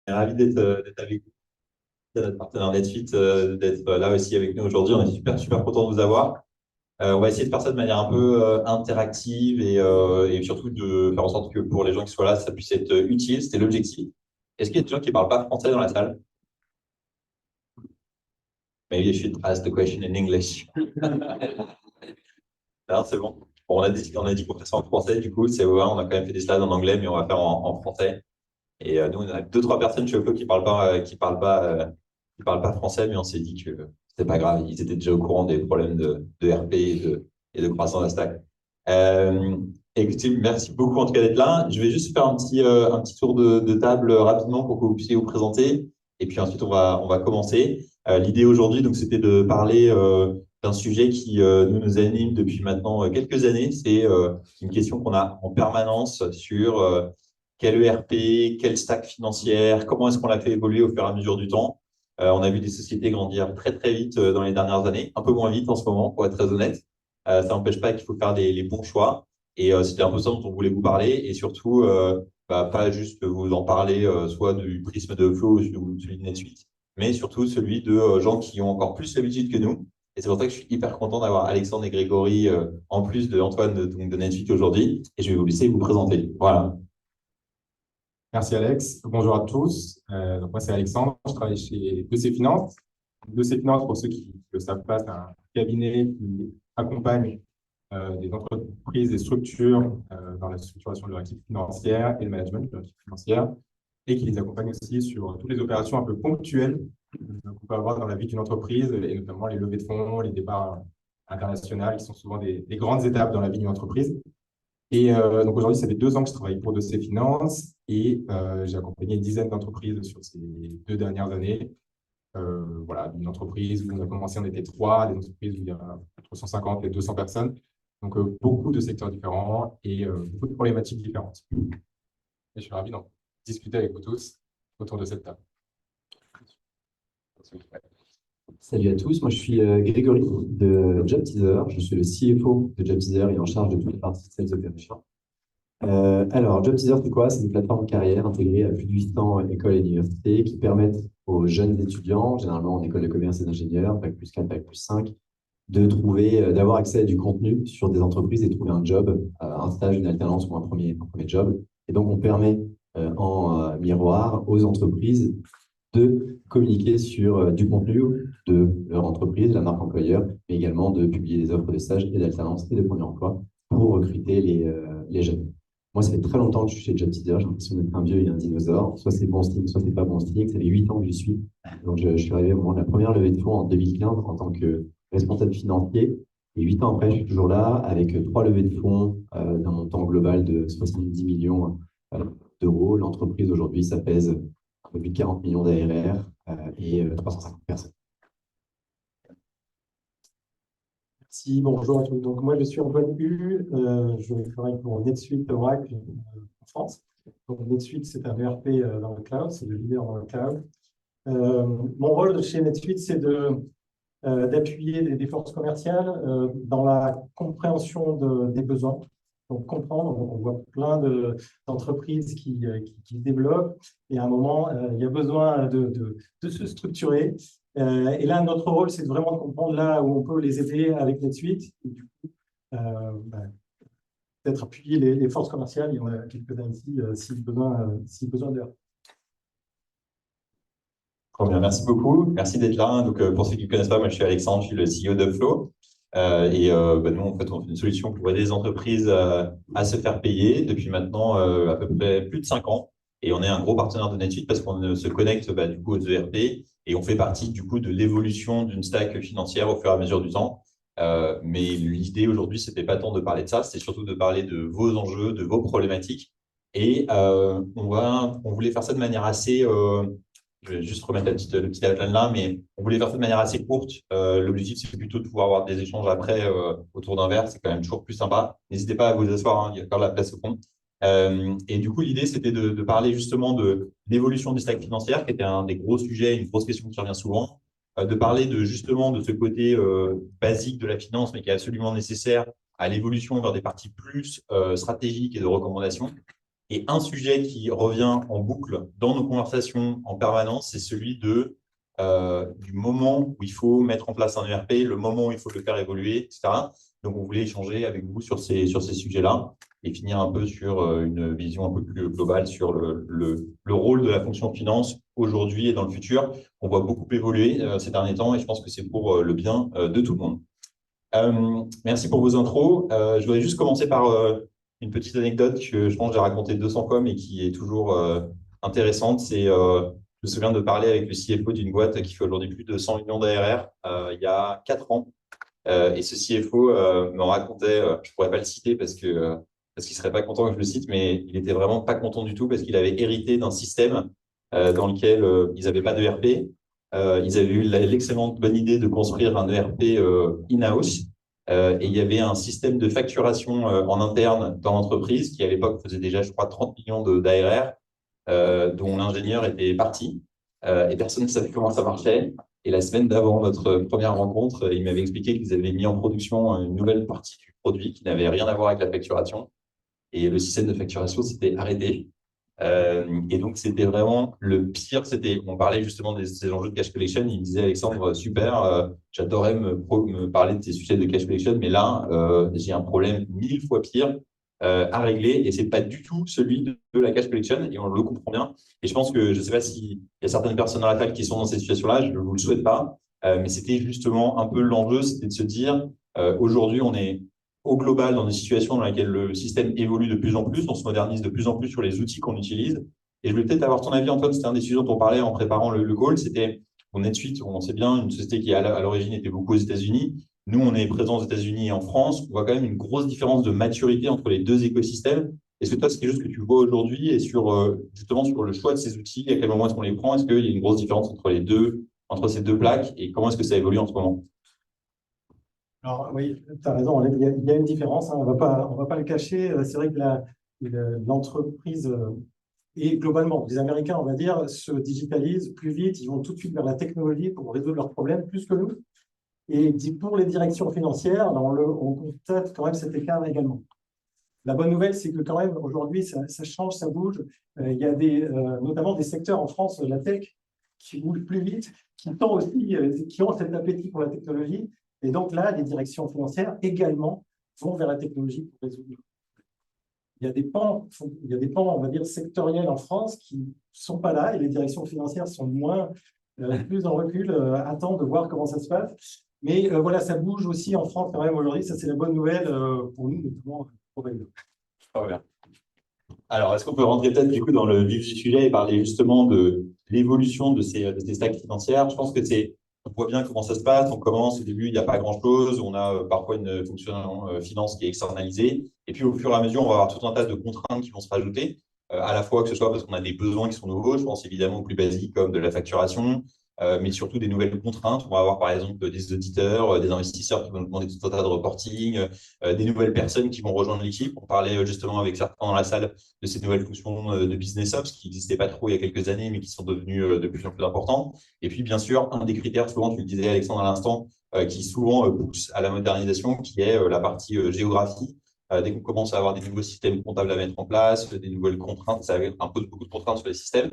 Ravi d'être avec vous, notre partenaire NetSuite, d'être là aussi avec nous aujourd'hui. On est super, super content de vous avoir. On va essayer de faire ça de manière un peu interactive et surtout de faire en sorte que pour les gens qui soient là, ça puisse être utile. C'était l'objectif. Est-ce qu'il y a des gens qui ne parlent pas français dans la salle? Maybe I should ask the question in English. Non, c'est bon. Bon, on a dit qu'on ferait ça en français, du coup, c'est vrai, on a quand même fait des slides en anglais, mais on va faire en français. Et nous, on a deux, trois personnes chez Oppo qui parlent pas français, mais on s'est dit que c'était pas grave. Ils étaient déjà au courant des problèmes de RP et de croissance de la stack. Euh, Écoutez, merci beaucoup en tout cas d'être là. Je vais juste faire un petit tour de table rapidement pour que vous puissiez vous présenter. Et puis ensuite, on va commencer. L'idée aujourd'hui, donc, c'était de parler d'un sujet qui nous anime depuis maintenant quelques années. C'est une question qu'on a en permanence sur quel ERP, quelle stack financière, comment est-ce qu'on l'a fait évoluer au fur et à mesure du temps. On a vu des sociétés grandir très très vite dans les dernières années, un peu moins vite en ce moment, pour être très honnête. Ça n'empêche pas qu'il faut faire les bons choix. Et c'était un peu ça dont on voulait vous parler. Et surtout, pas juste vous en parler, soit du prisme de Flow ou celui de NetSuite, mais surtout celui de gens qui ont encore plus l'habitude que nous. Et c'est pour ça que je suis hyper content d'avoir Alexandre et Grégory en plus de Antoine donc de NetSuite aujourd'hui. Et je vais vous laisser vous présenter. Voilà. Merci Alex. Bonjour à tous. Donc moi c'est Alexandre, je travaille chez EC Finance. EC Finance, pour ceux qui ne le savent pas, c'est un cabinet qui accompagne des entreprises et structures dans la structuration de leur activité financière et le management de leur activité financière et qui les accompagne aussi sur toutes les opérations un peu ponctuelles qu'on peut avoir dans la vie d'une entreprise et notamment les levées de fonds, les départs internationaux qui sont souvent des grandes étapes dans la vie d'une entreprise. Et donc aujourd'hui, ça fait 2 ans que je travaille pour DC Finance et j'ai accompagné une dizaine d'entreprises sur ces 2 dernières années. Voilà, une entreprise où on a commencé, on était 3, des entreprises où il y a entre 150 et 200 personnes. Donc beaucoup de secteurs différents et beaucoup de problématiques différentes. Et je suis ravi d'en discuter avec vous tous autour de cette table. Salut à tous, moi je suis Grégory de JobTeaser, je suis le CFO de JobTeaser et en charge de toute la partie Sales Operation. Alors, JobTeaser, c'est quoi? C'est une plateforme de carrière intégrée à plus de 800 écoles et universités qui permettent aux jeunes étudiants, généralement en école de commerce et d'ingénieurs, Bac+4, Bac+5, de trouver, d'avoir accès à du contenu sur des entreprises et trouver un job, un stage, une alternance ou un premier job. Et donc, on permet en miroir aux entreprises de communiquer sur du contenu de leur entreprise, la marque employeur, mais également de publier des offres de stage et d'alternance et de premier emploi pour recruter les jeunes. Moi, ça fait très longtemps que je suis chez JobTeaser. J'ai l'impression d'être un vieux et un dinosaure. Soit c'est bon signe, soit c'est pas bon signe. Ça fait 8 ans que j'y suis. Donc, je suis arrivé au moment de la première levée de fonds en 2015 en tant que responsable financier. Et 8 ans après, je suis toujours là avec 3 levées de fonds d'un montant global de 70 millions d'euros. L'entreprise aujourd'hui, ça pèse un peu plus de 40 millions d'ARR et 350 personnes. Si, bonjour à tous. Donc, moi, je suis Antoine Hu. Je travaille pour NetSuite Oracle en France. Donc, NetSuite, c'est un ERP dans le cloud, c'est le leader dans le cloud. Mon rôle chez NetSuite, c'est d'appuyer des forces commerciales dans la compréhension des besoins. Donc, comprendre, on voit plein d'entreprises qui se développent et à un moment, il y a besoin de se structurer. Et là, notre rôle, c'est vraiment de comprendre là où on peut les aider avec NetSuite. Et du coup, peut-être appuyer les forces commerciales. Il y en a quelques-uns ici, si besoin d'heure. Très bien, merci beaucoup. Merci d'être là. Donc, pour ceux qui ne connaissent pas, moi, je suis Alexandre, je suis le CEO d'Upflow. Nous, en fait, on fait une solution pour aider les entreprises à se faire payer depuis maintenant à peu près plus de 5 ans. Et on est un gros partenaire de NetSuite parce qu'on se connecte du coup aux ERP et on fait partie du coup de l'évolution d'une stack financière au fur et à mesure du temps. Mais l'idée aujourd'hui, c'était pas tant de parler de ça, c'était surtout de parler de vos enjeux, de vos problématiques. Et on voulait faire ça de manière assez je vais juste remettre le petit outline là, mais on voulait faire ça de manière assez courte. L'objectif, c'est plutôt de pouvoir avoir des échanges après autour d'un verre. C'est quand même toujours plus sympa. N'hésitez pas à vous asseoir, hein, il y a encore de la place au fond. Et du coup, l'idée, c'était de parler justement de l'évolution des stacks financières, qui était un des gros sujets, une grosse question qui revient souvent. De parler justement de ce côté basique de la finance, mais qui est absolument nécessaire à l'évolution vers des parties plus stratégiques et de recommandations. Et un sujet qui revient en boucle dans nos conversations en permanence, c'est celui du moment où il faut mettre en place un ERP, le moment où il faut le faire évoluer, etc. Donc, on voulait échanger avec vous sur ces sujets-là et finir un peu sur une vision un peu plus globale sur le rôle de la fonction finance aujourd'hui et dans le futur. On voit beaucoup évoluer ces derniers temps et je pense que c'est pour le bien de tout le monde. Merci pour vos intros. Je voudrais juste commencer par une petite anecdote que je pense que j'ai racontée 200 fois, mais qui est toujours intéressante. Je me souviens de parler avec le CFO d'une boîte qui fait aujourd'hui plus de 100 millions d'ARR il y a 4 ans. Et ce CFO me racontait, je ne pourrais pas le citer parce qu'il ne serait pas content que je le cite, mais il était vraiment pas content du tout parce qu'il avait hérité d'un système dans lequel ils n'avaient pas de d'ERP. Ils avaient eu l'excellente bonne idée de construire un ERP in-house. Et il y avait un système de facturation en interne dans l'entreprise qui, à l'époque, faisait déjà, je crois, 30 millions d'ARR, dont l'ingénieur était parti. Et personne ne savait comment ça marchait. Et la semaine d'avant notre première rencontre, il m'avait expliqué qu'ils avaient mis en production une nouvelle partie du produit qui n'avait rien à voir avec la facturation. Et le système de facturation s'était arrêté. Et donc, c'était vraiment le pire. On parlait justement des enjeux de cash collection. Il me disait, Alexandre, super, j'adorais me parler de tes sujets de cash collection, mais là, j'ai un problème 1000 fois pire à régler et c'est pas du tout celui de la cash collection et on le comprend bien. Et je pense que, je sais pas s'il y a certaines personnes dans la table qui sont dans cette situation-là, je ne vous le souhaite pas, mais c'était justement un peu l'enjeu, c'était de se dire, aujourd'hui, on est au global dans des situations dans lesquelles le système évolue de plus en plus, on se modernise de plus en plus sur les outils qu'on utilise. Et je voulais peut-être avoir ton avis, Antoine, c'était un des sujets dont on parlait en préparant le call, c'était, on est de suite, on sait bien, une société qui à l'origine était beaucoup aux États-Unis. Nous, on est présents aux États-Unis et en France. On voit quand même une grosse différence de maturité entre les deux écosystèmes. Est-ce que toi, c'est quelque chose que tu vois aujourd'hui et justement sur le choix de ces outils, à quel moment est-ce qu'on les prend? Est-ce qu'il y a une grosse différence entre ces deux plaques et comment est-ce que ça évolue en ce moment? Alors oui, tu as raison, il y a une différence, hein, on va pas le cacher. C'est vrai que l'entreprise et globalement, les Américains, on va dire, se digitalisent plus vite, ils vont tout de suite vers la technologie pour résoudre leurs problèmes plus que nous. Et pour les directions financières, on constate quand même cet écart également. La bonne nouvelle, c'est que quand même, aujourd'hui, ça change, ça bouge. Il y a notamment des secteurs en France, la tech, qui bougent plus vite, qui ont cet appétit pour la technologie. Et donc là, les directions financières également vont vers la technologie pour résoudre. Il y a des pans, on va dire, sectoriels en France qui ne sont pas là et les directions financières sont plus en recul, attendent de voir comment ça se passe. Mais voilà, ça bouge aussi en France quand même aujourd'hui. Ça, c'est la bonne nouvelle pour nous, notamment pour Valeo. Très bien. Alors, est-ce qu'on peut rentrer peut-être du coup dans le vif du sujet et parler justement de l'évolution de ces stacks financières? Je pense que on voit bien comment ça se passe. On commence au début, il n'y a pas grand-chose. On a parfois une fonction finance qui est externalisée. Et puis, au fur et à mesure, on va avoir tout un tas de contraintes qui vont se rajouter, à la fois que ce soit parce qu'on a des besoins qui sont nouveaux. Je pense évidemment aux plus basiques comme de la facturation, mais surtout des nouvelles contraintes. On va avoir par exemple des auditeurs, des investisseurs qui vont nous demander tout un tas de reporting, des nouvelles personnes qui vont rejoindre l'équipe. On parlait justement avec certains dans la salle de ces nouvelles fonctions de business ops qui n'existaient pas trop il y a quelques années, mais qui sont devenues de plus en plus importantes. Et puis, bien sûr, un des critères, souvent, tu le disais, Alexandre, à l'instant, qui souvent pousse à la modernisation, qui est la partie géographie. Dès qu'on commence à avoir des nouveaux systèmes comptables à mettre en place, des nouvelles contraintes, ça impose beaucoup de contraintes sur les systèmes.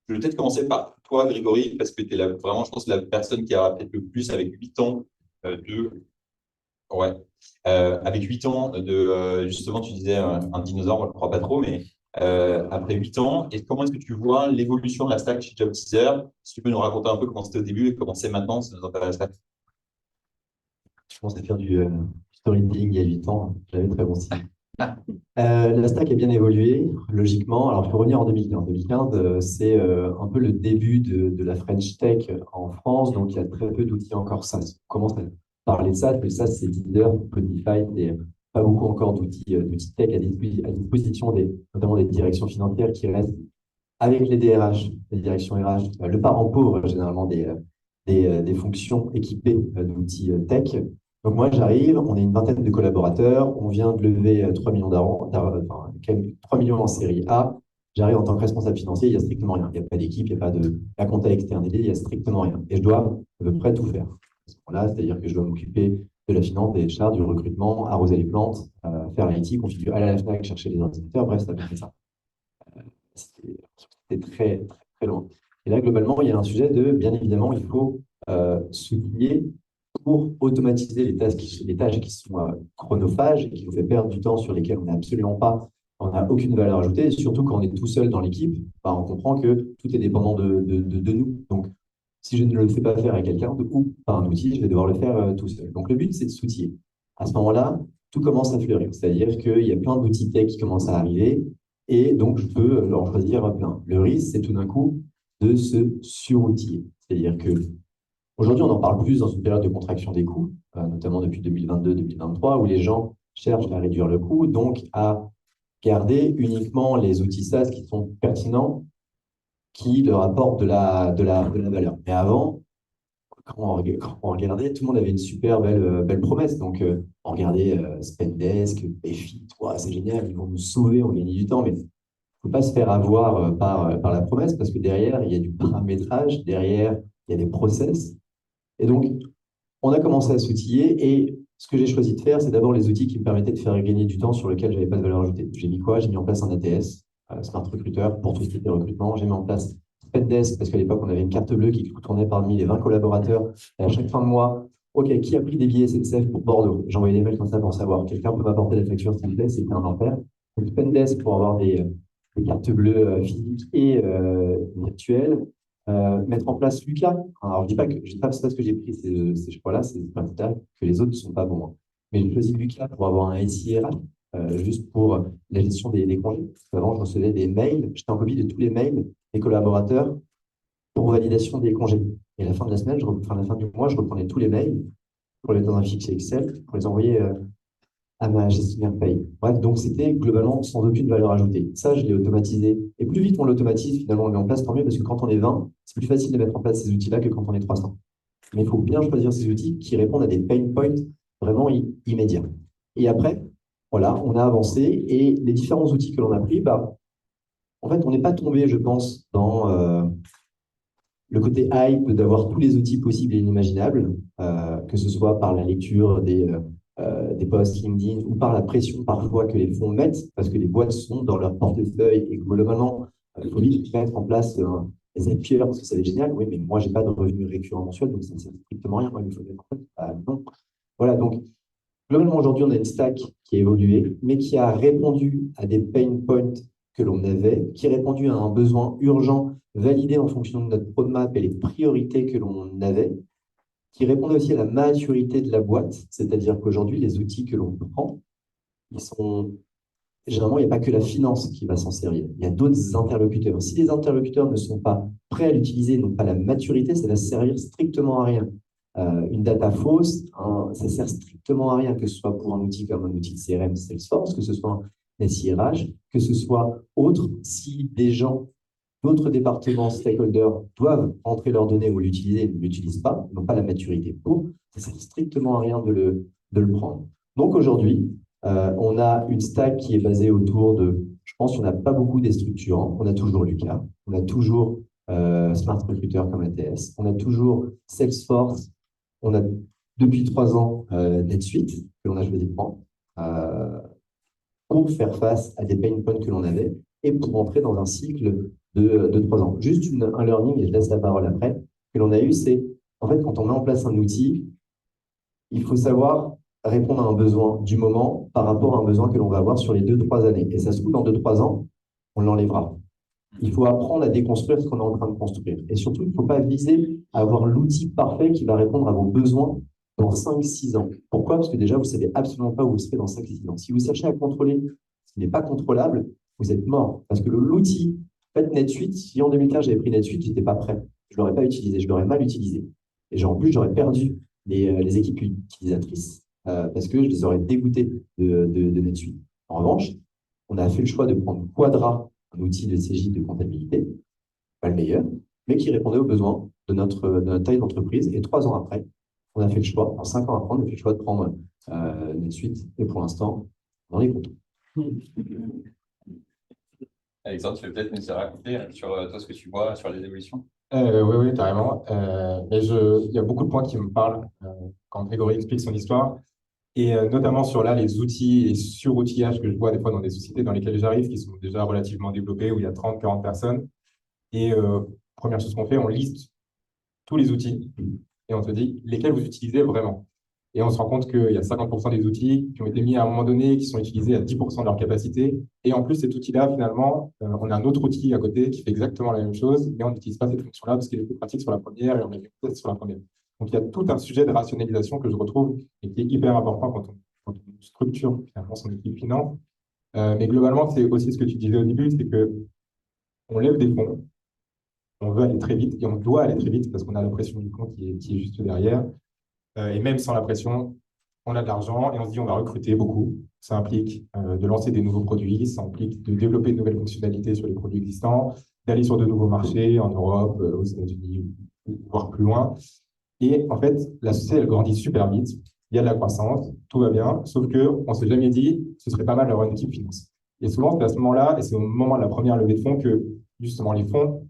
Je vais peut-être commencer par toi, Grégory, parce que tu es vraiment, je pense, la personne qui a peut-être le plus avec 8 ans Ouais. Avec 8 ans justement, tu disais un dinosaure, moi je ne crois pas trop, mais après 8 ans, et comment est-ce que tu vois l'évolution de la stack chez JobTeaser? Si tu peux nous raconter un peu comment c'était au début et comment c'est maintenant, ça nous intéresse. Je pense à faire du storytelling il y a 8 ans. J'avais très bon style. La stack a bien évolué, logiquement. Alors, il faut revenir en 2015. 2015, c'est un peu le début de la French Tech en France, donc il y a très peu d'outils encore SaaS. On commence à parler de SaaS, mais SaaS, c'est Deezer, Spotify, et pas beaucoup encore d'outils tech à disposition, notamment des directions financières qui restent avec les DRH, les directions RH, le parent pauvre, généralement, des fonctions équipées d'outils tech. Donc moi, j'arrive, on est une vingtaine de collaborateurs, on vient de lever 3 millions 3 millions en série A. J'arrive en tant que responsable financier, il n'y a strictement rien. Il n'y a pas d'équipe, il n'y a pas de la compta externe, il n'y a strictement rien. Et je dois à peu près tout faire. Là, c'est-à-dire que je dois m'occuper de la finance, des HR, du recrutement, arroser les plantes, faire l'IT, configurer, aller à la FNAC, chercher les ordinateurs, bref, ça fait ça. c'était très, très, très loin. Et là, globalement, il y a un sujet de, bien évidemment, il faut s'outiller pour automatiser les tâches qui sont chronophages et qui nous fait perdre du temps sur lesquelles on n'a aucune valeur ajoutée. Et surtout, quand on est tout seul dans l'équipe, bah, on comprend que tout est dépendant de nous. Donc, si je ne le fais pas faire à quelqu'un, ou par un outil, je vais devoir le faire tout seul. Donc, le but, c'est de s'outiller. À ce moment-là, tout commence à fleurir. C'est-à-dire qu'il y a plein d'outils tech qui commencent à arriver et donc je peux en choisir plein. Le risque, c'est tout d'un coup de se sur-outiller. C'est-à-dire que aujourd'hui, on en parle plus dans une période de contraction des coûts, notamment depuis 2022-2023, où les gens cherchent à réduire le coût, donc à garder uniquement les outils SaaS qui sont pertinents, qui leur apportent de la valeur. Mais avant, quand on regardait, tout le monde avait une super belle promesse. Donc, on regardait Spendesk, Payfit, ouais, c'est génial, ils vont nous sauver, on gagne du temps, mais il ne faut pas se faire avoir par la promesse parce que derrière, il y a du paramétrage, derrière, il y a des process. Et donc, on a commencé à s'outiller et ce que j'ai choisi de faire, c'est d'abord les outils qui me permettaient de faire gagner du temps sur lequel je n'avais pas de valeur ajoutée. J'ai mis quoi? J'ai mis en place un ATS, Smart Recruiter, pour tout ce qui était recrutement. J'ai mis en place Spendesk, parce qu'à l'époque, on avait une carte bleue qui tournait parmi les 20 collaborateurs. Et à chaque fin de mois, OK, qui a pris des billets SNCF pour Bordeaux? J'envoyais des mails comme ça pour savoir. Quelqu'un peut m'apporter la facture, s'il vous plaît, c'était un enfer. Donc, Spendesk pour avoir des cartes bleues physiques et virtuelles. Mettre en place Lucas. Alors, je dis pas que je dis pas parce que j'ai pris ces choix-là, c'est pas que les autres ne sont pas bons, hein. Mais j'ai choisi Lucas pour avoir un SIRH, juste pour la gestion des congés. Parce qu'avant, je recevais des mails, j'étais en copie de tous les mails des collaborateurs pour validation des congés. Et à la fin de la semaine, à la fin du mois, je reprenais tous les mails pour les mettre dans un fichier Excel, pour les envoyer à ma gestionnaire paye. Bref, donc c'était globalement sans aucune valeur ajoutée. Ça, je l'ai automatisé. Et plus vite on l'automatise, finalement, on le met en place, tant mieux, parce que quand on est 20, c'est plus facile de mettre en place ces outils-là que quand on est 300. Mais il faut bien choisir ces outils qui répondent à des pain points vraiment immédiats. Et après, voilà, on a avancé et les différents outils que l'on a pris, bah, en fait, on n'est pas tombé, je pense, dans le côté hype d'avoir tous les outils possibles et inimaginables, que ce soit par la lecture des posts LinkedIn ou par la pression parfois que les fonds mettent, parce que les boîtes sont dans leur portefeuille et globalement, il faut vite mettre en place les API parce que ça va être génial. Oui, mais moi, je n'ai pas de revenus récurrents mensuels, donc ça ne sert strictement à rien. Il faut mettre en place. Non. Voilà, donc globalement, aujourd'hui, on a une stack qui a évolué, mais qui a répondu à des pain points que l'on avait, qui a répondu à un besoin urgent validé en fonction de notre roadmap et les priorités que l'on avait, qui répondait aussi à la maturité de la boîte, c'est-à-dire qu'aujourd'hui, les outils que l'on prend, ils sont... Généralement, il n'y a pas que la finance qui va s'en servir. Il y a d'autres interlocuteurs. Si les interlocuteurs ne sont pas prêts à l'utiliser, n'ont pas la maturité, ça va servir strictement à rien. Une data fausse, ça sert strictement à rien, que ce soit pour un outil comme un outil de CRM Salesforce, que ce soit un SIRH, que ce soit autre. Si des gens d'autres départements stakeholders doivent entrer leurs données ou l'utiliser et ne l'utilisent pas, n'ont pas la maturité pour, ça sert strictement à rien de le prendre. Donc aujourd'hui, on a une stack qui est basée autour de, je pense qu'on n'a pas beaucoup des structurants, on a toujours Lucas, on a toujours Smart Recruiter comme ATS, on a toujours Salesforce, on a depuis 3 ans NetSuite que l'on a choisi de prendre pour faire face à des pain points que l'on avait et pour entrer dans un cycle de 3 ans. Juste un learning, et je laisse la parole après, que l'on a eu, c'est en fait quand on met en place un outil, il faut savoir répondre à un besoin du moment par rapport à un besoin que l'on va avoir sur les 2-3 années. Et ça se trouve, dans 2-3 ans, on l'enlèvera. Il faut apprendre à déconstruire ce qu'on est en train de construire. Et surtout, il ne faut pas viser à avoir l'outil parfait qui va répondre à vos besoins dans 5-6 ans. Pourquoi? Parce que déjà, vous ne savez absolument pas où vous serez dans 5-6 ans. Si vous cherchez à contrôler ce qui n'est pas contrôlable, vous êtes mort. Parce que l'outil, en fait, NetSuite, si en 2015 j'avais pris NetSuite, je n'étais pas prêt. Je ne l'aurais pas utilisé, je l'aurais mal utilisé. Et en plus, j'aurais perdu les équipes utilisatrices parce que je les aurais dégoûtées de NetSuite. En revanche, on a fait le choix de prendre Quadra, un outil de CJ de comptabilité, pas le meilleur, mais qui répondait aux besoins de notre taille d'entreprise. Et 3 ans après, on a fait le choix, en 5 ans après, on a fait le choix de prendre NetSuite. Et pour l'instant, on est content. Alexandre, tu veux peut-être nous raconter sur toi ce que tu vois sur les évolutions? Oui, carrément. Mais il y a beaucoup de points qui me parlent quand Grégory explique son histoire. Et notamment sur là, les outils et sur-outillage que je vois des fois dans des sociétés dans lesquelles j'arrive, qui sont déjà relativement développées, où il y a 30, 40 personnes. Et première chose qu'on fait, on liste tous les outils et on se dit lesquels vous utilisez vraiment. Et on se rend compte qu'il y a 50% des outils qui ont été mis à un moment donné, qui sont utilisés à 10% de leur capacité. Et en plus, cet outil-là, finalement, on a un autre outil à côté qui fait exactement la même chose, mais on n'utilise pas cette fonction-là parce qu'il est plus pratique sur la première et on a fait test sur la première. Donc, il y a tout un sujet de rationalisation que je retrouve et qui est hyper important quand on structure finalement son équipe finance. Mais globalement, c'est aussi ce que tu disais au début, c'est que on lève des fonds, on veut aller très vite et on doit aller très vite parce qu'on a la pression du compte qui est juste derrière. Et même sans la pression, on a de l'argent et on se dit on va recruter beaucoup. Ça implique de lancer des nouveaux produits, ça implique de développer de nouvelles fonctionnalités sur les produits existants, d'aller sur de nouveaux marchés en Europe, aux États-Unis, voire plus loin. Et en fait, la société, elle grandit super vite. Il y a de la croissance, tout va bien, sauf qu'on ne s'est jamais dit ce serait pas mal d'avoir une équipe finance. Et souvent, c'est à ce moment-là, et c'est au moment de la première levée de fonds que justement les fonds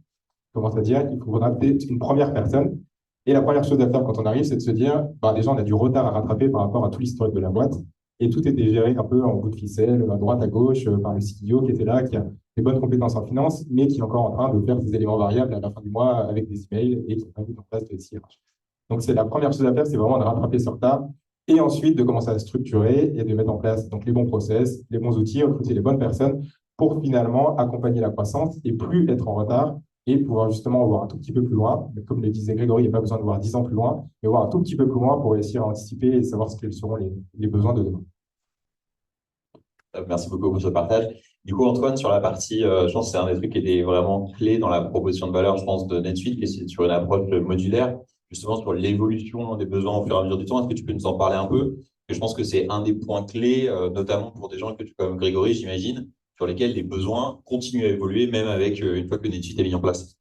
commencent à dire qu'il faudra peut-être une première personne. Et la première chose à faire quand on arrive, c'est de se dire, bah, déjà, on a du retard à rattraper par rapport à tout l'historique de la boîte. Et tout était géré un peu en bout de ficelle, à droite, à gauche, par le CEO qui était là, qui a des bonnes compétences en finance, mais qui est encore en train de faire des éléments variables à la fin du mois avec des emails et qui n'a pas mis en place de SIRH. Donc, c'est la première chose à faire, c'est vraiment de rattraper ce retard et ensuite de commencer à structurer et de mettre en place donc, les bons process, les bons outils, recruter les bonnes personnes pour finalement accompagner la croissance et plus être en retard et pouvoir justement voir un tout petit peu plus loin. Mais comme le disait Grégory, il n'y a pas besoin de voir 10 ans plus loin, mais voir un tout petit peu plus loin pour réussir à anticiper et savoir quels seront les besoins de demain. Merci beaucoup pour ce partage. Du coup, Antoine, sur la partie, je pense que c'est un des trucs qui était vraiment clé dans la proposition de valeur, je pense, de NetSuite, qui est sur une approche modulaire, justement sur l'évolution des besoins au fur et à mesure du temps. Est-ce que tu peux nous en parler un peu? Et je pense que c'est un des points clés, notamment pour des gens comme Grégory, j'imagine, sur lesquels les besoins continuent à évoluer, même avec une fois que NetSuite est mis en place.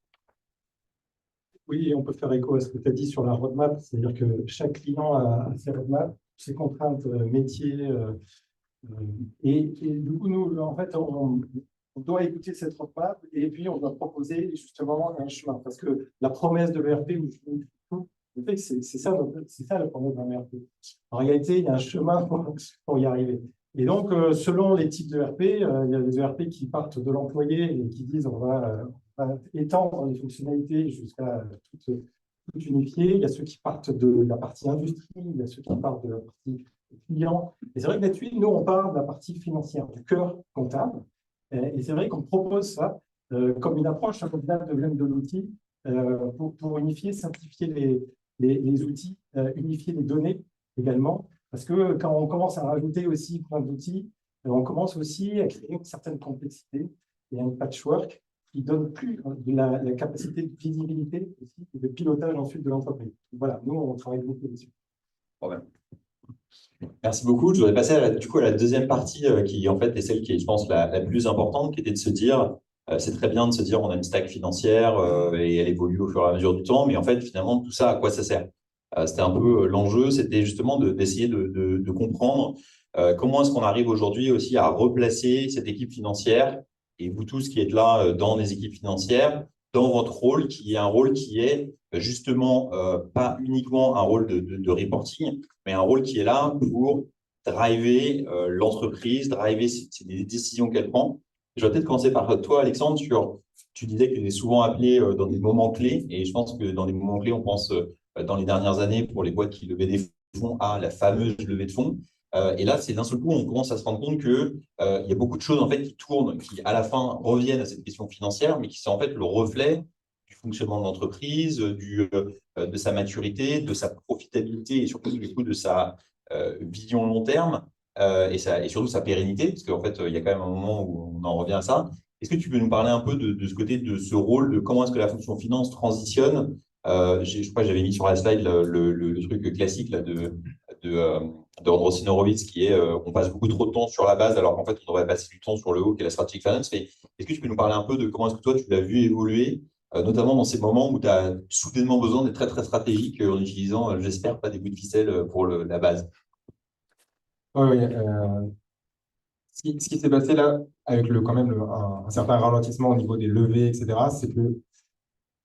Oui, on peut faire écho à ce que tu as dit sur la roadmap, c'est-à-dire que chaque client a ses roadmaps, ses contraintes métiers. Et du coup, nous, en fait, on doit écouter cette roadmap et puis on doit proposer justement un chemin. Parce que la promesse de l'ERP, en fait, c'est ça la promesse d'un ERP. En réalité, il y a un chemin pour y arriver. Et donc, selon les types de ERP, il y a des ERP qui partent de l'employé et qui disent on va étendre les fonctionnalités jusqu'à tout unifier. Il y a ceux qui partent de la partie industrie, il y a ceux qui partent de la partie client. Et c'est vrai que là-dessus, nous, on parle de la partie financière, du cœur comptable. Et c'est vrai qu'on propose ça comme une approche au-delà de l'outil pour unifier, simplifier les outils, unifier les données également. Parce que quand on commence à rajouter aussi plein d'outils, on commence aussi à créer une certaine complexité et un patchwork qui donne plus de la capacité de visibilité aussi, et de pilotage ensuite de l'entreprise. Voilà, nous, on travaille beaucoup dessus. Merci beaucoup. Je voudrais passer du coup, à la deuxième partie qui, en fait, est celle qui est, je pense, la plus importante, qui était de se dire, c'est très bien de se dire on a une stack financière et elle évolue au fur et à mesure du temps, mais en fait, finalement, tout ça, à quoi ça sert? C'était un peu l'enjeu, c'était justement d'essayer de comprendre comment est-ce qu'on arrive aujourd'hui aussi à replacer cette équipe financière et vous tous qui êtes là dans des équipes financières, dans votre rôle, qui est un rôle qui est justement pas uniquement un rôle de reporting, mais un rôle qui est là pour driver l'entreprise, driver les décisions qu'elle prend. Je vais peut-être commencer par toi, Alexandre, tu disais que tu es souvent appelé dans des moments clés, et je pense que dans des moments clés, on pense dans les dernières années pour les boîtes qui levaient des fonds à la fameuse levée de fonds. Et là, c'est d'un seul coup, on commence à se rendre compte qu'il y a beaucoup de choses en fait, qui tournent, qui à la fin reviennent à cette question financière, mais qui sont en fait le reflet du fonctionnement de l'entreprise, de sa maturité, de sa profitabilité et surtout du coup, de sa vision long terme et surtout sa pérennité, parce qu'en fait, il y a quand même un moment où on en revient à ça. Est-ce que tu peux nous parler un peu de ce côté, de ce rôle, de comment est-ce que la fonction finance transitionne? Je crois que j'avais mis sur la slide le truc classique là, de Andros Horowitz qui est on passe beaucoup trop de temps sur la base alors qu'en fait on devrait passer du temps sur le haut qui est la strategic finance. Est-ce que tu peux nous parler un peu de comment est-ce que toi tu l'as vu évoluer, notamment dans ces moments où tu as soudainement besoin d'être très très stratégique en utilisant, j'espère, pas des bouts de ficelle pour la base? Oui, ce qui s'est passé là, avec quand même un certain ralentissement au niveau des levées, etc., c'est que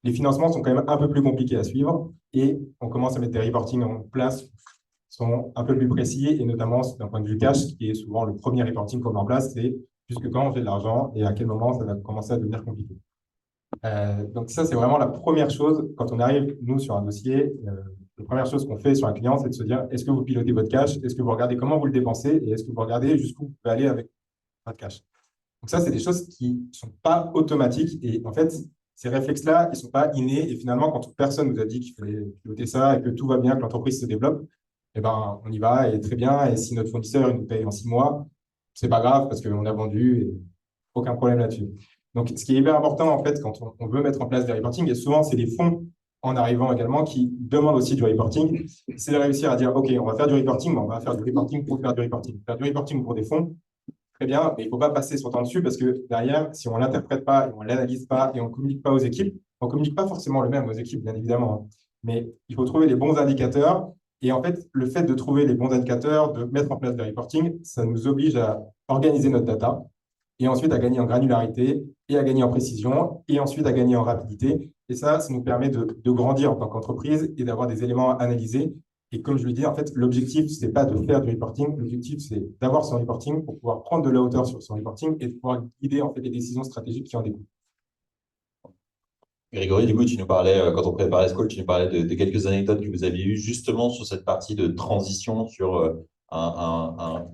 les financements sont quand même un peu plus compliqués à suivre et on commence à mettre des reporting en place sont un peu plus précis, et notamment d'un point de vue cash, qui est souvent le premier reporting qu'on met en place, c'est jusque quand on fait de l'argent et à quel moment ça va commencer à devenir compliqué. Donc ça, c'est vraiment la première chose. Quand on arrive, nous, sur un dossier, la première chose qu'on fait sur un client, c'est de se dire, est-ce que vous pilotez votre cash? Est-ce que vous regardez comment vous le dépensez? Et est-ce que vous regardez jusqu'où vous pouvez aller avec votre cash? Donc ça, c'est des choses qui ne sont pas automatiques. Et en fait, ces réflexes-là, ils ne sont pas innés. Et finalement, quand personne nous a dit qu'il fallait piloter ça et que tout va bien, que l'entreprise se développe, eh ben, on y va et très bien. Et si notre fournisseur il nous paye en 6 mois, c'est pas grave parce qu'on a vendu et aucun problème là-dessus. Donc, ce qui est hyper important, en fait, quand on veut mettre en place des reporting, et souvent, c'est les fonds en arrivant également qui demandent aussi du reporting, c'est de réussir à dire, OK, on va faire du reporting, mais on va faire du reporting pour faire du reporting. Faire du reporting pour des fonds, très bien, mais il ne faut pas passer son temps dessus parce que derrière, si on ne l'interprète pas, et on ne l'analyse pas et on ne communique pas aux équipes, on ne communique pas forcément le même aux équipes, bien évidemment, hein, mais il faut trouver les bons indicateurs. Et en fait, le fait de trouver les bons indicateurs, de mettre en place des reporting, ça nous oblige à organiser notre data et ensuite à gagner en granularité et à gagner en précision et ensuite à gagner en rapidité. Et ça nous permet de grandir en tant qu'entreprise et d'avoir des éléments à analyser. Et comme je le dis, en fait, l'objectif, ce n'est pas de faire du reporting. L'objectif, c'est d'avoir son reporting pour pouvoir prendre de la hauteur sur son reporting et de pouvoir guider en fait, les décisions stratégiques qui en découlent. Grégory, du coup, tu nous parlais, quand on préparait ce call, tu nous parlais de quelques anecdotes que vous aviez eues justement sur cette partie de transition sur un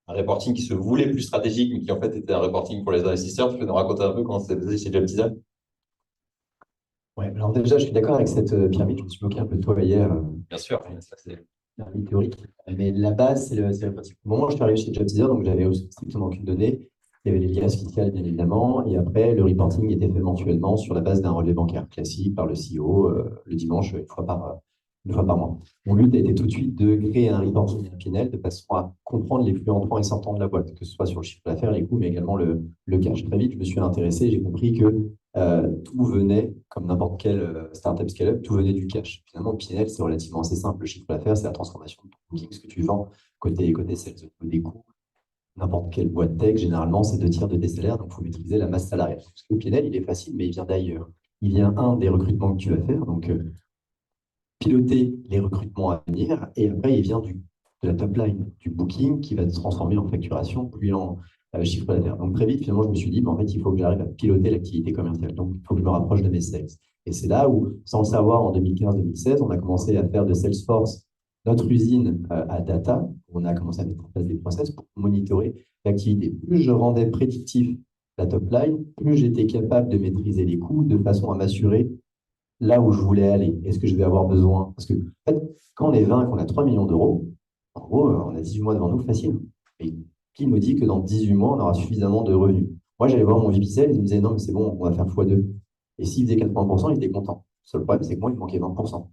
reporting qui se voulait plus stratégique, mais qui en fait était un reporting pour les investisseurs. Tu peux nous raconter un peu comment ça s'est passé chez JobTeaser? Ouais, alors déjà, je suis d'accord avec cette pyramide. Je me suis moqué un peu de toi hier. Bien sûr. Ça, c'est une pyramide théorique. Mais la base, c'est le principe. Au moment où je suis arrivé chez JobTeaser, donc j'avais strictement aucune donnée. Il y avait les liasses fiscales, bien évidemment. Et après, le reporting était fait mensuellement sur la base d'un relevé bancaire classique par le CEO le dimanche, une fois par mois. Mon but a été tout de suite de créer un reporting et un PNL de façon à comprendre les flux entrants et sortants de la boîte, que ce soit sur le chiffre d'affaires, les coûts, mais également le cash. Très vite, je me suis intéressé et j'ai compris que tout venait, comme n'importe quel startup scale-up, tout venait du cash. Finalement, le PNL, c'est relativement assez simple. Le chiffre d'affaires, c'est la transformation de ton booking, ce que tu vends côté sales, au niveau des coûts. N'importe quelle boîte tech, généralement, c'est 2 tiers de tes salaires, donc il faut maîtriser la masse salariale. Parce que le PNL, il est facile, mais il vient d'ailleurs. Il vient, des recrutements que tu vas faire, donc piloter les recrutements à venir, et après, il vient de la top line, du booking, qui va se transformer en facturation, puis en chiffre d'affaires. Donc très vite, finalement, je me suis dit, en fait, il faut que j'arrive à piloter l'activité commerciale. Donc, il faut que je me rapproche de mes sales. Et c'est là où, sans le savoir, en 2015-2016, on a commencé à faire de Salesforce notre usine à data. On a commencé à mettre en place des process pour monitorer l'activité. Plus je rendais prédictif la top line, plus j'étais capable de maîtriser les coûts de façon à m'assurer là où je voulais aller. Est-ce que je vais avoir besoin? Parce que, en fait, quand on est 20 et qu'on a 3 millions d'euros, en gros, on a 18 mois devant nous, facile. Et qui nous dit que dans 18 mois, on aura suffisamment de revenus? Moi, j'allais voir mon VP Sales, il me disait non, mais c'est bon, on va faire x2. Et s'il faisait 80%, il était content. Le seul problème, c'est que moi, il me manquait 20%.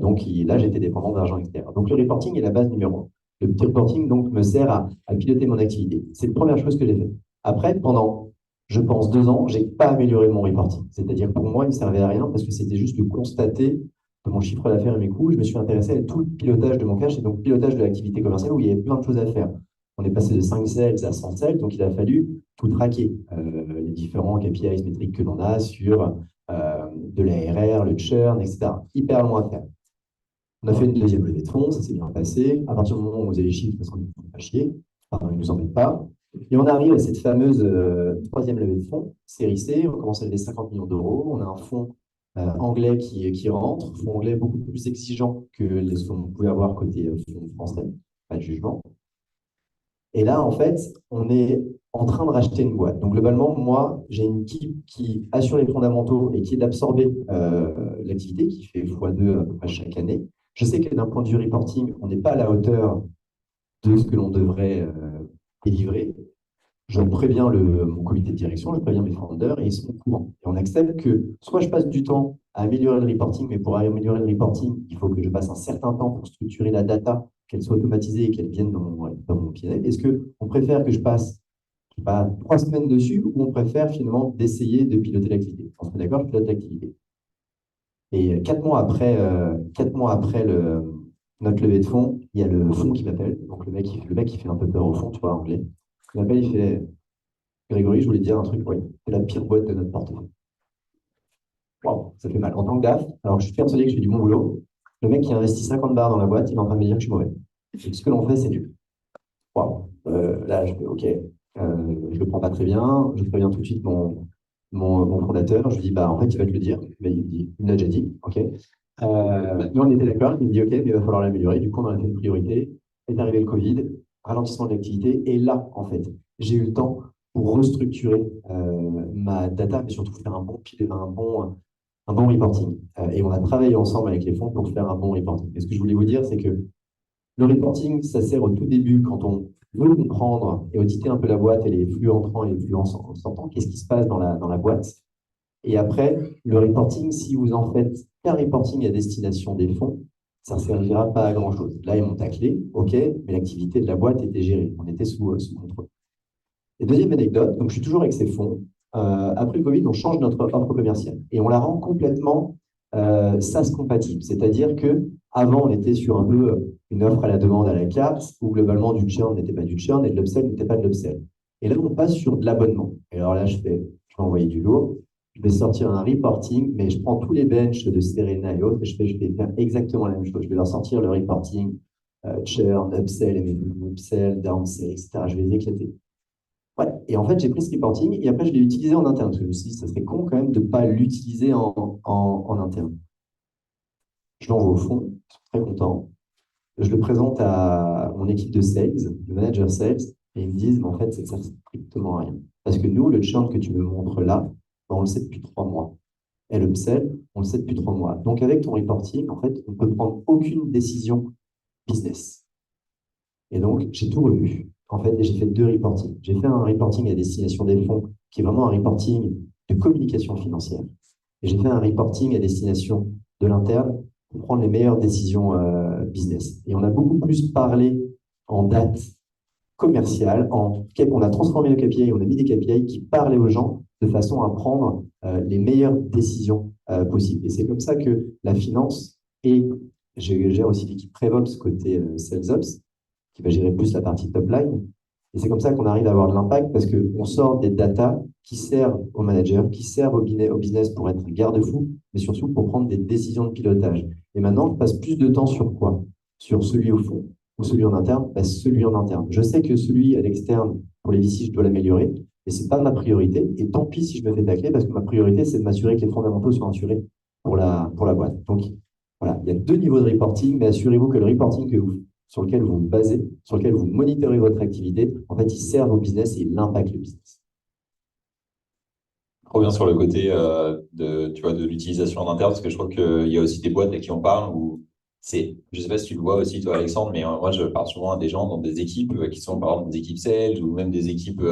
Donc là, j'étais dépendant d'argent extérieur. Donc, le reporting est la base numéro 1. Le petit reporting donc, me sert à piloter mon activité. C'est la première chose que j'ai faite. Après, pendant, je pense, 2 ans, je n'ai pas amélioré mon reporting. C'est-à-dire, pour moi, il ne servait à rien parce que c'était juste de constater de mon chiffre d'affaires et mes coûts. Je me suis intéressé à tout le pilotage de mon cash et donc pilotage de l'activité commerciale où il y avait plein de choses à faire. On est passé de 5 sales à 100 sales, donc il a fallu tout traquer, les différents KPIs métriques que l'on a sur de l'ARR, le churn, etc. Hyper long à faire. On a fait une deuxième levée de fonds, ça s'est bien passé. À partir du moment où vous avez les chiffres, de toute façon, ils ne font pas chier, enfin, ils ne nous embêtent pas. Et on arrive à cette fameuse troisième levée de fonds, série C, on commence à lever 50 millions d'euros. On a un fonds anglais qui rentre, fonds anglais beaucoup plus exigeant que les fonds qu'on pouvait avoir côté fonds français, pas de jugement. Et là, en fait, on est en train de racheter une boîte. Donc, globalement, moi, j'ai une équipe qui assure les fondamentaux et qui est d'absorber l'activité, qui fait x2 à peu près chaque année. Je sais que d'un point de vue reporting, on n'est pas à la hauteur de ce que l'on devrait délivrer. Je préviens mon comité de direction, je préviens mes founders et ils sont au courant. Et on accepte que soit je passe du temps à améliorer le reporting, mais pour améliorer le reporting, il faut que je passe un certain temps pour structurer la data, qu'elle soit automatisée et qu'elle vienne dans mon PNL. Est-ce qu'on préfère que je passe 3 semaines dessus ou on préfère finalement d'essayer de piloter l'activité? On se met d'accord, je pilote l'activité. Et 4 mois après, notre levée de fonds, il y a le fonds qui m'appelle. Donc le mec qui fait un peu peur au fond, tu vois, anglais. Il m'appelle, il fait Grégory, je voulais te dire un truc, oui, c'est la pire boîte de notre portefeuille. Wow, ça fait mal. En tant que DAF, alors je suis persuadé que je fais du bon boulot, Le mec qui a investi 50 bars dans la boîte, il est en train de me dire que je suis mauvais. Et ce que l'on fait, c'est nul. Wow. Là, je fais OK, je le prends pas très bien. Je préviens tout de suite mon fondateur. Je lui dis, bah, en fait, il va te le dire. Mais il me l'a déjà dit. OK. Nous, on était d'accord. Il me dit, OK, mais il va falloir l'améliorer. Du coup, on en a fait une priorité. Est arrivé le Covid, ralentissement de l'activité. Et là, en fait, j'ai eu le temps pour restructurer ma data, mais surtout faire un bon reporting. Et on a travaillé ensemble avec les fonds pour faire un bon reporting. Et ce que je voulais vous dire, c'est que le reporting, ça sert au tout début quand on veut comprendre et auditer un peu la boîte et les flux entrants et les flux sortants, qu'est-ce qui se passe dans la boîte. Et après, le reporting, si vous en faites qu'un reporting à destination des fonds, ça ne servira pas à grand-chose. Là, ils m'ont taclé, OK, mais l'activité de la boîte était gérée. On était sous contrôle. Et deuxième anecdote, donc je suis toujours avec ces fonds. Après le Covid, on change notre offre commerciale et on la rend complètement SaaS compatible. C'est-à-dire que avant, on était sur un peu une offre à la demande à la carte où globalement du churn n'était pas du churn et de l'upsell n'était pas de l'upsell. Et là, on passe sur de l'abonnement. Et alors là, je vais envoyer du lourd. Je vais sortir un reporting, mais je prends tous les benches de Serena et autres et je vais faire exactement la même chose. Je vais leur sortir le reporting, churn, upsell, upsell, downsell, etc. Je vais les éclater. Ouais. Et en fait, j'ai pris ce reporting et après, je l'ai utilisé en interne. Parce que je me suis dit, ça serait con quand même de ne pas l'utiliser en interne. Je l'envoie au fond, ils sont très contents. Je le présente à mon équipe de sales, le manager sales, et ils me disent, mais en fait, ça ne sert strictement à rien. Parce que nous, le churn que tu me montres là, ben, on le sait depuis 3 mois. Et le upsell, on le sait depuis 3 mois. Donc, avec ton reporting, en fait, on ne peut prendre aucune décision business. Et donc, j'ai tout revu. En fait, et j'ai fait 2 reportings. J'ai fait un reporting à destination des fonds, qui est vraiment un reporting de communication financière. Et j'ai fait un reporting à destination de l'interne pour prendre les meilleures décisions business. Et on a beaucoup plus parlé en date commerciale. On a transformé le KPI, on a mis des KPI qui parlaient aux gens de façon à prendre les meilleures décisions possibles. Et c'est comme ça que la finance et je gère aussi l'équipe Prevops côté SalesOps, qui va gérer plus la partie top line. Et c'est comme ça qu'on arrive à avoir de l'impact parce qu'on sort des data qui servent aux managers, qui servent au business pour être garde-fou, mais surtout pour prendre des décisions de pilotage. Et maintenant, je passe plus de temps sur quoi? Sur celui au fond ou celui en interne? Celui en interne. Je sais que celui à l'externe, pour les VC, je dois l'améliorer, mais ce n'est pas ma priorité. Et tant pis si je me fais tacler, parce que ma priorité, c'est de m'assurer que les fondamentaux soient assurés pour la boîte. Donc, voilà, il y a 2 niveaux de reporting, mais assurez-vous que le reporting sur lequel vous vous basez, sur lequel vous monitorez votre activité, en fait, il sert au business et il impacte le business. Je reviens sur le côté tu vois, de l'utilisation en interne, parce que je crois qu'il y a aussi des boîtes à qui on parle où je ne sais pas si tu le vois aussi, toi, Alexandre, mais moi, je parle souvent à des gens dans des équipes qui sont, par exemple, des équipes sales ou même des équipes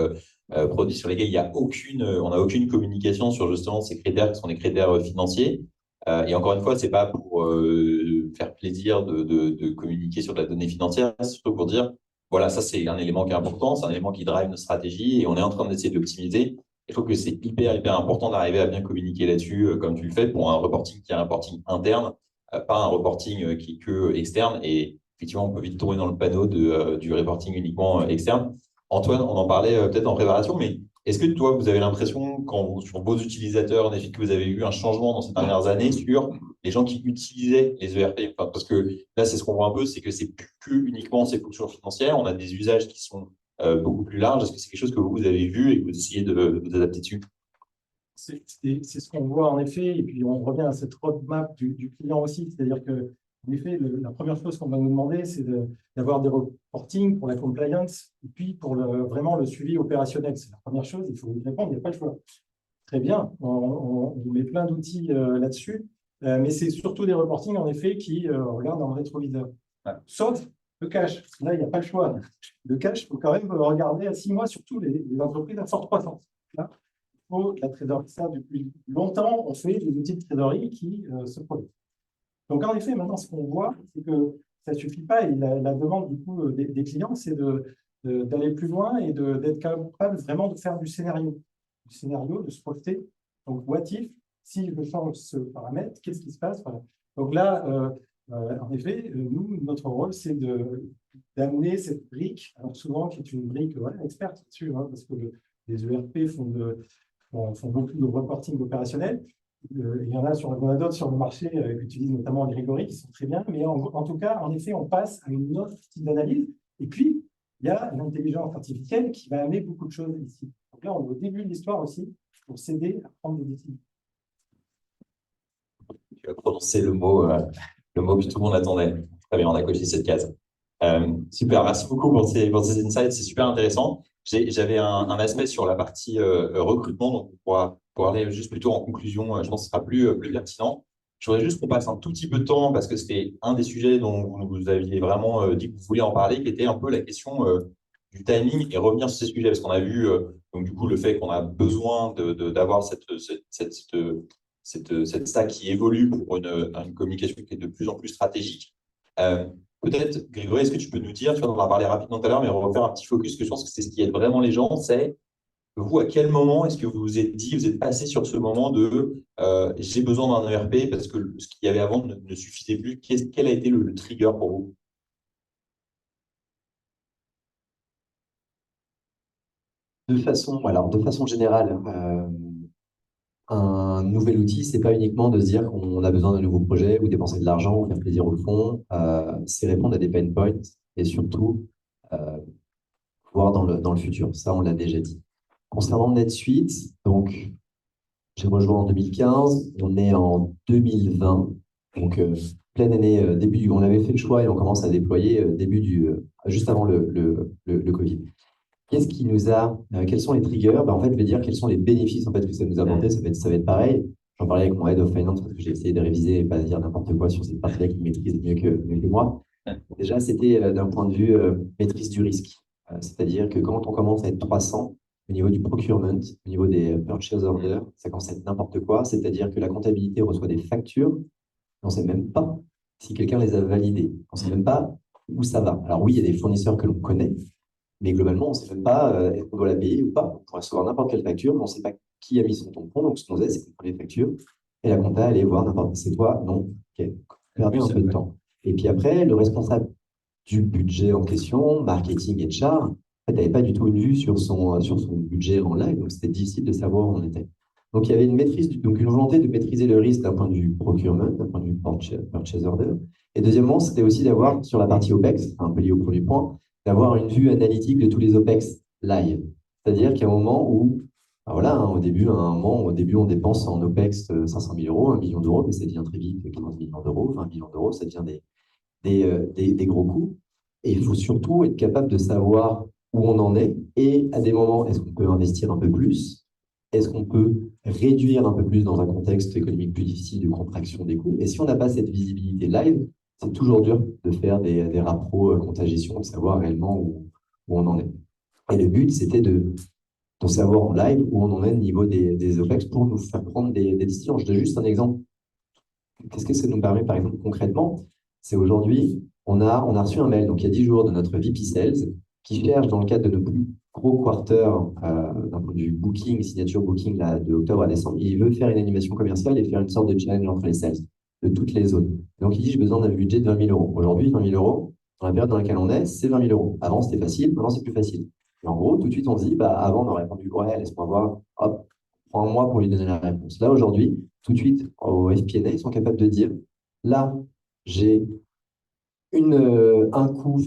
produits sur lesquelles il y a on n'a aucune communication sur justement ces critères qui sont des critères financiers. Et encore une fois, c'est pas pour faire plaisir de communiquer sur de la donnée financière, c'est surtout pour dire, voilà, ça, c'est un élément qui est important, c'est un élément qui drive nos stratégies et on est en train d'essayer d'optimiser. Je trouve que c'est hyper important d'arriver à bien communiquer là-dessus, comme tu le fais, pour un reporting qui est un reporting interne, pas un reporting qui est que externe. Et effectivement, on peut vite tomber dans le panneau du reporting uniquement externe. Antoine, on en parlait peut-être en préparation, mais est-ce que toi, vous avez l'impression, sur vos utilisateurs, en effet, que vous avez eu un changement dans ces dernières années sur les gens qui utilisaient les ERP? Enfin, parce que là, c'est ce qu'on voit un peu, c'est que c'est plus que uniquement ces fonctions financières. On a des usages qui sont beaucoup plus large. Est-ce que c'est quelque chose que vous avez vu et que vous essayez de vous adapter dessus? C'est ce qu'on voit en effet, et puis on revient à cette roadmap du client aussi, c'est-à-dire que en effet, la première chose qu'on va nous demander, c'est d'avoir des reportings pour la compliance, et puis pour vraiment le suivi opérationnel. C'est la première chose, il faut y répondre, il n'y a pas le choix. Très bien, on met plein d'outils là-dessus, mais c'est surtout des reportings en effet qui regardent dans le rétroviseur. Sauf le cash, là il n'y a pas le choix. Le cash, il faut quand même regarder à 6 mois, surtout les entreprises à forte croissance. Là, il faut de la trésorerie. Ça, depuis longtemps, on fait des outils de trésorerie qui se produisent. Donc en effet, maintenant, ce qu'on voit, c'est que ça ne suffit pas, et la demande du coup des clients, c'est d'aller plus loin et d'être capable vraiment de faire du scénario, de se projeter. Donc, what if, si je change ce paramètre, qu'est-ce qui se passe? Voilà. Donc là, en effet, nous, notre rôle, c'est d'amener cette brique, alors souvent qui est une brique experte là-dessus, parce que les ERP font beaucoup de reporting opérationnel. Il y en a d'autres sur le marché qu'utilise notamment Grégory qui sont très bien, mais en tout cas, en effet, on passe à une autre type d'analyse. Et puis, il y a l'intelligence artificielle qui va amener beaucoup de choses ici. Donc là, on est au début de l'histoire aussi pour s'aider à prendre des décisions. Tu as prononcé le mot que tout le monde attendait. Très bien, on a coché cette case. Super, merci beaucoup pour ces insights, c'est super intéressant. J'avais un aspect sur la partie recrutement, donc pour aller juste plutôt en conclusion, je pense que ce sera plus pertinent. Je voudrais juste qu'on passe un tout petit peu de temps, parce que c'était un des sujets dont vous aviez vraiment dit que vous vouliez en parler, qui était un peu la question du timing et revenir sur ces sujets, parce qu'on a vu donc, du coup, le fait qu'on a besoin d'avoir cette stack qui évolue pour une communication qui est de plus en plus stratégique. Peut-être, Grégory, est-ce que tu peux nous dire, tu vois, on en a parlé rapidement tout à l'heure, mais refaire un petit focus, que je pense que c'est ce qui aide vraiment les gens, c'est vous, à quel moment est-ce que vous vous êtes dit, vous êtes passé sur ce moment de j'ai besoin d'un ERP parce que ce qu'il y avait avant ne suffisait plus. Quel a été le trigger pour vous? De façon générale, un nouvel outil, c'est pas uniquement de se dire qu'on a besoin d'un nouveau projet ou dépenser de l'argent ou faire plaisir au fond. C'est répondre à des pain points et surtout euh, voir dans le futur. Ça, on l'a déjà dit. Concernant NetSuite, donc j'ai rejoint en 2015, on est en 2020, donc pleine année, on avait fait le choix et on commence à déployer juste avant le Covid. Qu'est-ce qui nous a, quels sont les triggers? En fait, je vais dire quels sont les bénéfices en fait, que ça nous a apporté. Ça va être pareil. J'en parlais avec mon head of finance parce que j'ai essayé de réviser et pas dire n'importe quoi sur cette partie-là qu'il maîtrise mieux que moi. Déjà, c'était d'un point de vue maîtrise du risque. C'est-à-dire que quand on commence à être 300, au niveau du procurement, au niveau des purchase orders, ça commence à être n'importe quoi. C'est-à-dire que la comptabilité reçoit des factures, on ne sait même pas si quelqu'un les a validées. On ne sait même pas où ça va. Alors oui, il y a des fournisseurs que l'on connaît, mais globalement, on ne sait même pas est-ce qu'on doit la payer ou pas. On pourrait recevoir n'importe quelle facture, mais on ne sait pas qui a mis son tampon. Donc, ce qu'on faisait, c'est qu'on prenait les factures et la compta allait voir n'importe. C'est toi? Non. Ok. Perdez un peu de temps. Et puis après, le responsable du budget en question, marketing et char, en fait, n'avait pas du tout une vue sur son budget en live. Donc, c'était difficile de savoir où on était. Donc, il y avait donc une volonté de maîtriser le risque d'un point de vue procurement, d'un point de vue purchase order. Et deuxièmement, c'était aussi d'avoir, sur la partie OPEX, un peu lié au premier point, d'avoir une vue analytique de tous les OPEX live. C'est-à-dire qu'il y a un moment où, voilà, au début, on dépense en OPEX 500 000 euros, 1 million d'euros, mais ça devient très vite 15 millions d'euros, 20 millions d'euros, ça devient des gros coûts. Et il faut surtout être capable de savoir où on en est et à des moments, est-ce qu'on peut investir un peu plus? Est-ce qu'on peut réduire un peu plus dans un contexte économique plus difficile de contraction des coûts? Et si on n'a pas cette visibilité live, c'est toujours dur de faire des rappros compta-gestion, de savoir réellement où on en est. Et le but, c'était de savoir en live où on en est au niveau des OPEX pour nous faire prendre des décisions. Je donne juste un exemple. Qu'est-ce que ça nous permet, par exemple, concrètement? C'est aujourd'hui, on a reçu un mail, donc il y a 10 jours, de notre VP Sales qui cherche, dans le cadre de nos plus gros quarters, d'un point de vue booking, signature booking, là, de octobre à décembre, il veut faire une animation commerciale et faire une sorte de challenge entre les sales de toutes les zones. Donc, il dit, j'ai besoin d'un budget de 20 000 euros. Aujourd'hui, 20 000 euros, dans la période dans laquelle on est, c'est 20 000 euros. Avant, c'était facile, maintenant, c'est plus facile. Et en gros, tout de suite, on se dit, avant, on aurait répondu, ouais, laisse-moi voir, hop, prends un mois pour lui donner la réponse. Là, aujourd'hui, tout de suite, au FP&A, ils sont capables de dire, là, j'ai un coût,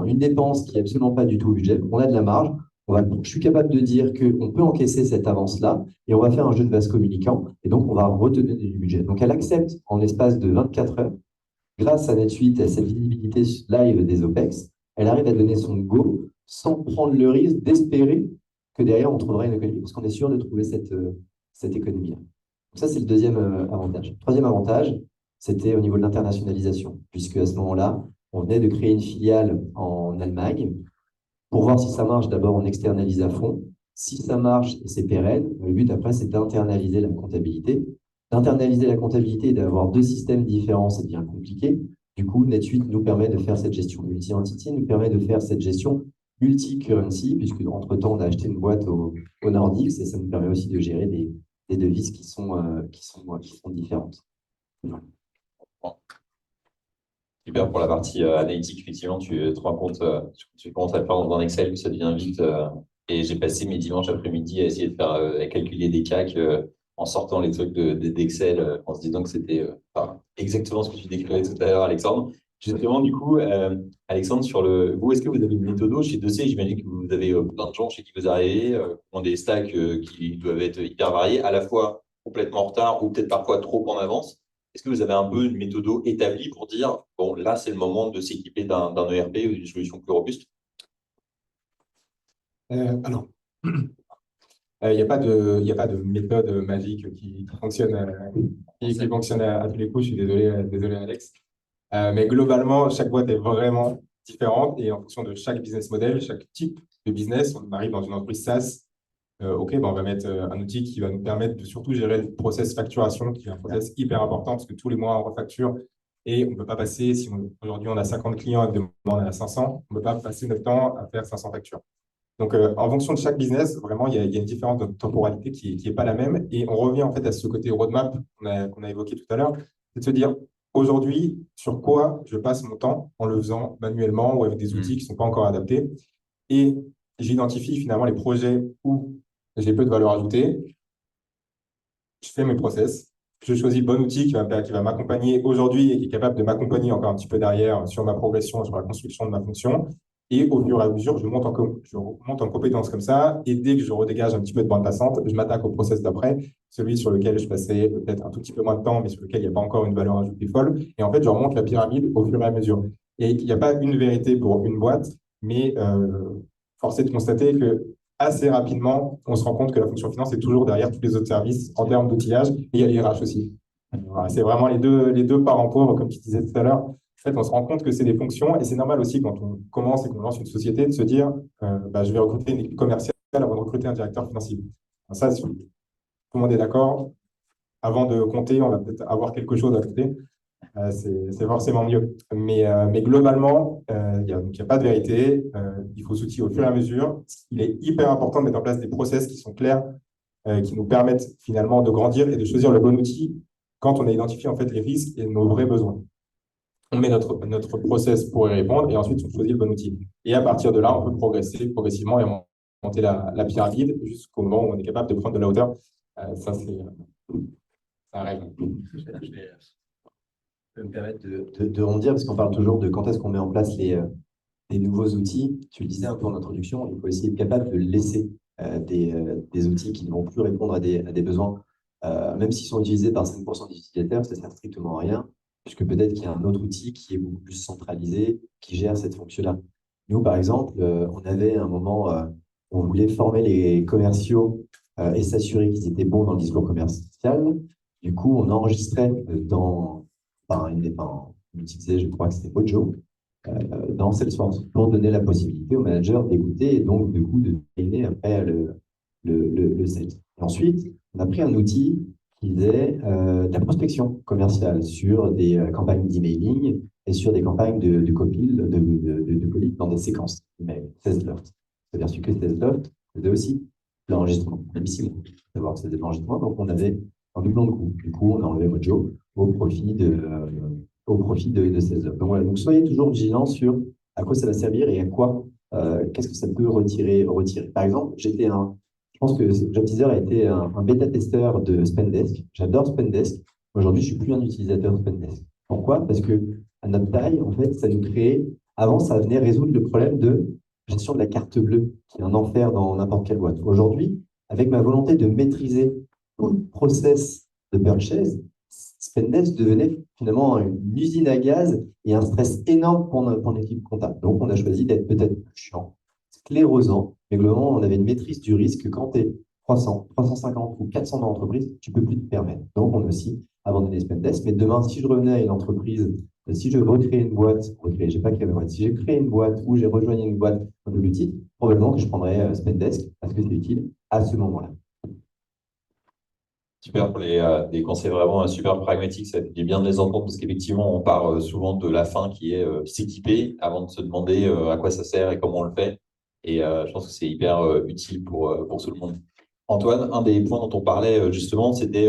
une dépense qui n'est absolument pas du tout au budget. On a de la marge. Je suis capable de dire qu'on peut encaisser cette avance-là et on va faire un jeu de vase communicant et donc on va retenir du budget. Donc elle accepte en l'espace de 24 heures, grâce à NetSuite et à cette visibilité live des OPEX, elle arrive à donner son go sans prendre le risque d'espérer que derrière on trouvera une économie parce qu'on est sûr de trouver cette économie-là. Donc ça, c'est le deuxième avantage. Troisième avantage, c'était au niveau de l'internationalisation, puisque à ce moment-là, on venait de créer une filiale en Allemagne. Pour voir si ça marche, d'abord, on externalise à fond. Si ça marche et c'est pérenne, le but après, c'est d'internaliser la comptabilité. D'internaliser la comptabilité et d'avoir deux systèmes différents, c'est bien compliqué. Du coup, NetSuite nous permet de faire cette gestion multi-entity, nous permet de faire cette gestion multi-currency, puisque entre-temps, on a acheté une boîte au Nordics et ça nous permet aussi de gérer des devises qui sont différentes. Super pour la partie analytique, effectivement, tu te rends compte, tu commences à le faire dans un Excel, que ça devient vite. Et j'ai passé mes dimanches après-midi à essayer de faire à calculer des CAC en sortant les trucs d'Excel, en se disant que c'était enfin, exactement ce que tu décrivais tout à l'heure, Alexandre. Justement, du coup, Alexandre, vous, est-ce que vous avez une méthode chez Dossier? J'imagine que vous avez plein de gens chez qui vous arrivez, qui ont des stacks qui doivent être hyper variés, à la fois complètement en retard ou peut-être parfois trop en avance. Est-ce que vous avez un peu une méthode établie pour dire, bon, là, c'est le moment de s'équiper d'un ERP ou d'une solution plus robuste? Alors, il n'y a pas de méthode magique qui fonctionne, qui fonctionne à tous les coups. Je suis désolé Alex. Mais globalement, chaque boîte est vraiment différente et en fonction de chaque business model, chaque type de business, on arrive dans une entreprise SaaS. OK, ben on va mettre un outil qui va nous permettre de surtout gérer le process facturation, qui est un process hyper important parce que tous les mois, on refacture et on ne peut pas passer, si aujourd'hui on a 50 clients et que demain on en a 500, on ne peut pas passer notre temps à faire 500 factures. Donc, en fonction de chaque business, vraiment, il y a une différence de temporalité qui est pas la même. Et on revient en fait à ce côté roadmap qu'on a évoqué tout à l'heure, c'est de se dire, aujourd'hui, sur quoi je passe mon temps en le faisant manuellement ou avec des outils qui ne sont pas encore adaptés. Et j'identifie finalement les projets où j'ai peu de valeur ajoutée. Je fais mes process. Je choisis le bon outil qui va m'accompagner aujourd'hui et qui est capable de m'accompagner encore un petit peu derrière sur ma progression, sur la construction de ma fonction. Et au fur et à mesure, je monte en compétences comme ça. Et dès que je redégage un petit peu de bande passante, je m'attaque au process d'après, celui sur lequel je passais peut-être un tout petit peu moins de temps, mais sur lequel il n'y a pas encore une valeur ajoutée folle. Et en fait, je remonte la pyramide au fur et à mesure. Et il n'y a pas une vérité pour une boîte, mais force est de constater que assez rapidement, on se rend compte que la fonction finance est toujours derrière tous les autres services en termes d'outillage. Et il y a les RH aussi. Voilà, c'est vraiment les deux parents pauvres, comme tu disais tout à l'heure. En fait, on se rend compte que c'est des fonctions et c'est normal aussi quand on commence et qu'on lance une société de se dire je vais recruter une équipe commerciale avant de recruter un directeur financier. Alors ça, tout le monde est d'accord. Avant de compter, on va peut-être avoir quelque chose à côté. C'est forcément mieux. Mais globalement, il n'y a pas de vérité. Il faut s'outiller au fur et à mesure. Il est hyper important de mettre en place des process qui sont clairs, qui nous permettent finalement de grandir et de choisir le bon outil quand on a identifié en fait les risques et nos vrais besoins. On met notre process pour y répondre et ensuite on choisit le bon outil. Et à partir de là, on peut progresser progressivement et monter la pyramide jusqu'au moment où on est capable de prendre de la hauteur. Ça, c'est un rêve. Je peux me permettre de rebondir parce qu'on parle toujours de quand est-ce qu'on met en place les nouveaux outils. Tu le disais un peu en introduction, il faut aussi être capable de laisser des outils qui ne vont plus répondre à des besoins, même s'ils sont utilisés par 5% des utilisateurs, ça ne sert strictement à rien, puisque peut-être qu'il y a un autre outil qui est beaucoup plus centralisé, qui gère cette fonction-là. Nous, par exemple, on avait un moment, on voulait former les commerciaux et s'assurer qu'ils étaient bons dans le discours commercial. Du coup, on enregistrait on utilisait, je crois que c'était Mojo, dans Salesforce pour donner la possibilité au manager d'écouter et donc du coup de traîner après le sales. Et ensuite, on a pris un outil qui faisait de la prospection commerciale sur des campagnes d'emailing et sur des campagnes de copie dans des séquences email, SalesLoft. C'est-à-dire que SalesLoft faisait aussi l'enregistrement, même si on pouvait savoir que c'était de l'enregistrement, donc on avait un doublon de coût. Du coup, on a enlevé Mojo au profit de ces œuvres. Donc, voilà. Donc, soyez toujours vigilants sur à quoi ça va servir et à quoi, qu'est-ce que ça peut retirer. Par exemple, je pense que JobTeaser a été un bêta-testeur de Spendesk. J'adore Spendesk. Aujourd'hui, je ne suis plus un utilisateur de Spendesk. Pourquoi? Parce que à notre taille, en fait, ça nous crée. Avant, ça venait résoudre le problème de gestion de la carte bleue, qui est un enfer dans n'importe quelle boîte. Aujourd'hui, avec ma volonté de maîtriser tout le process de purchase, Spendesk devenait finalement une usine à gaz et un stress énorme pour l'équipe comptable. Donc, on a choisi d'être peut-être chiant, sclérosant, mais globalement, on avait une maîtrise du risque. Quand tu es 300, 350 ou 400 dans l'entreprise, tu ne peux plus te permettre. Donc, on a aussi abandonné Spendesk. Mais demain, si je revenais à une entreprise, si je recréais une boîte, j'ai pas créé une boîte, si j'ai créé une boîte ou j'ai rejoint une boîte un peu plus petite, probablement que je prendrais Spendesk parce que c'est utile à ce moment-là. Super pour des conseils vraiment super pragmatiques. Ça fait du bien de les entendre parce qu'effectivement, on part souvent de la fin qui est s'équiper avant de se demander à quoi ça sert et comment on le fait. Et je pense que c'est hyper utile pour tout le monde. Antoine, un des points dont on parlait justement, c'était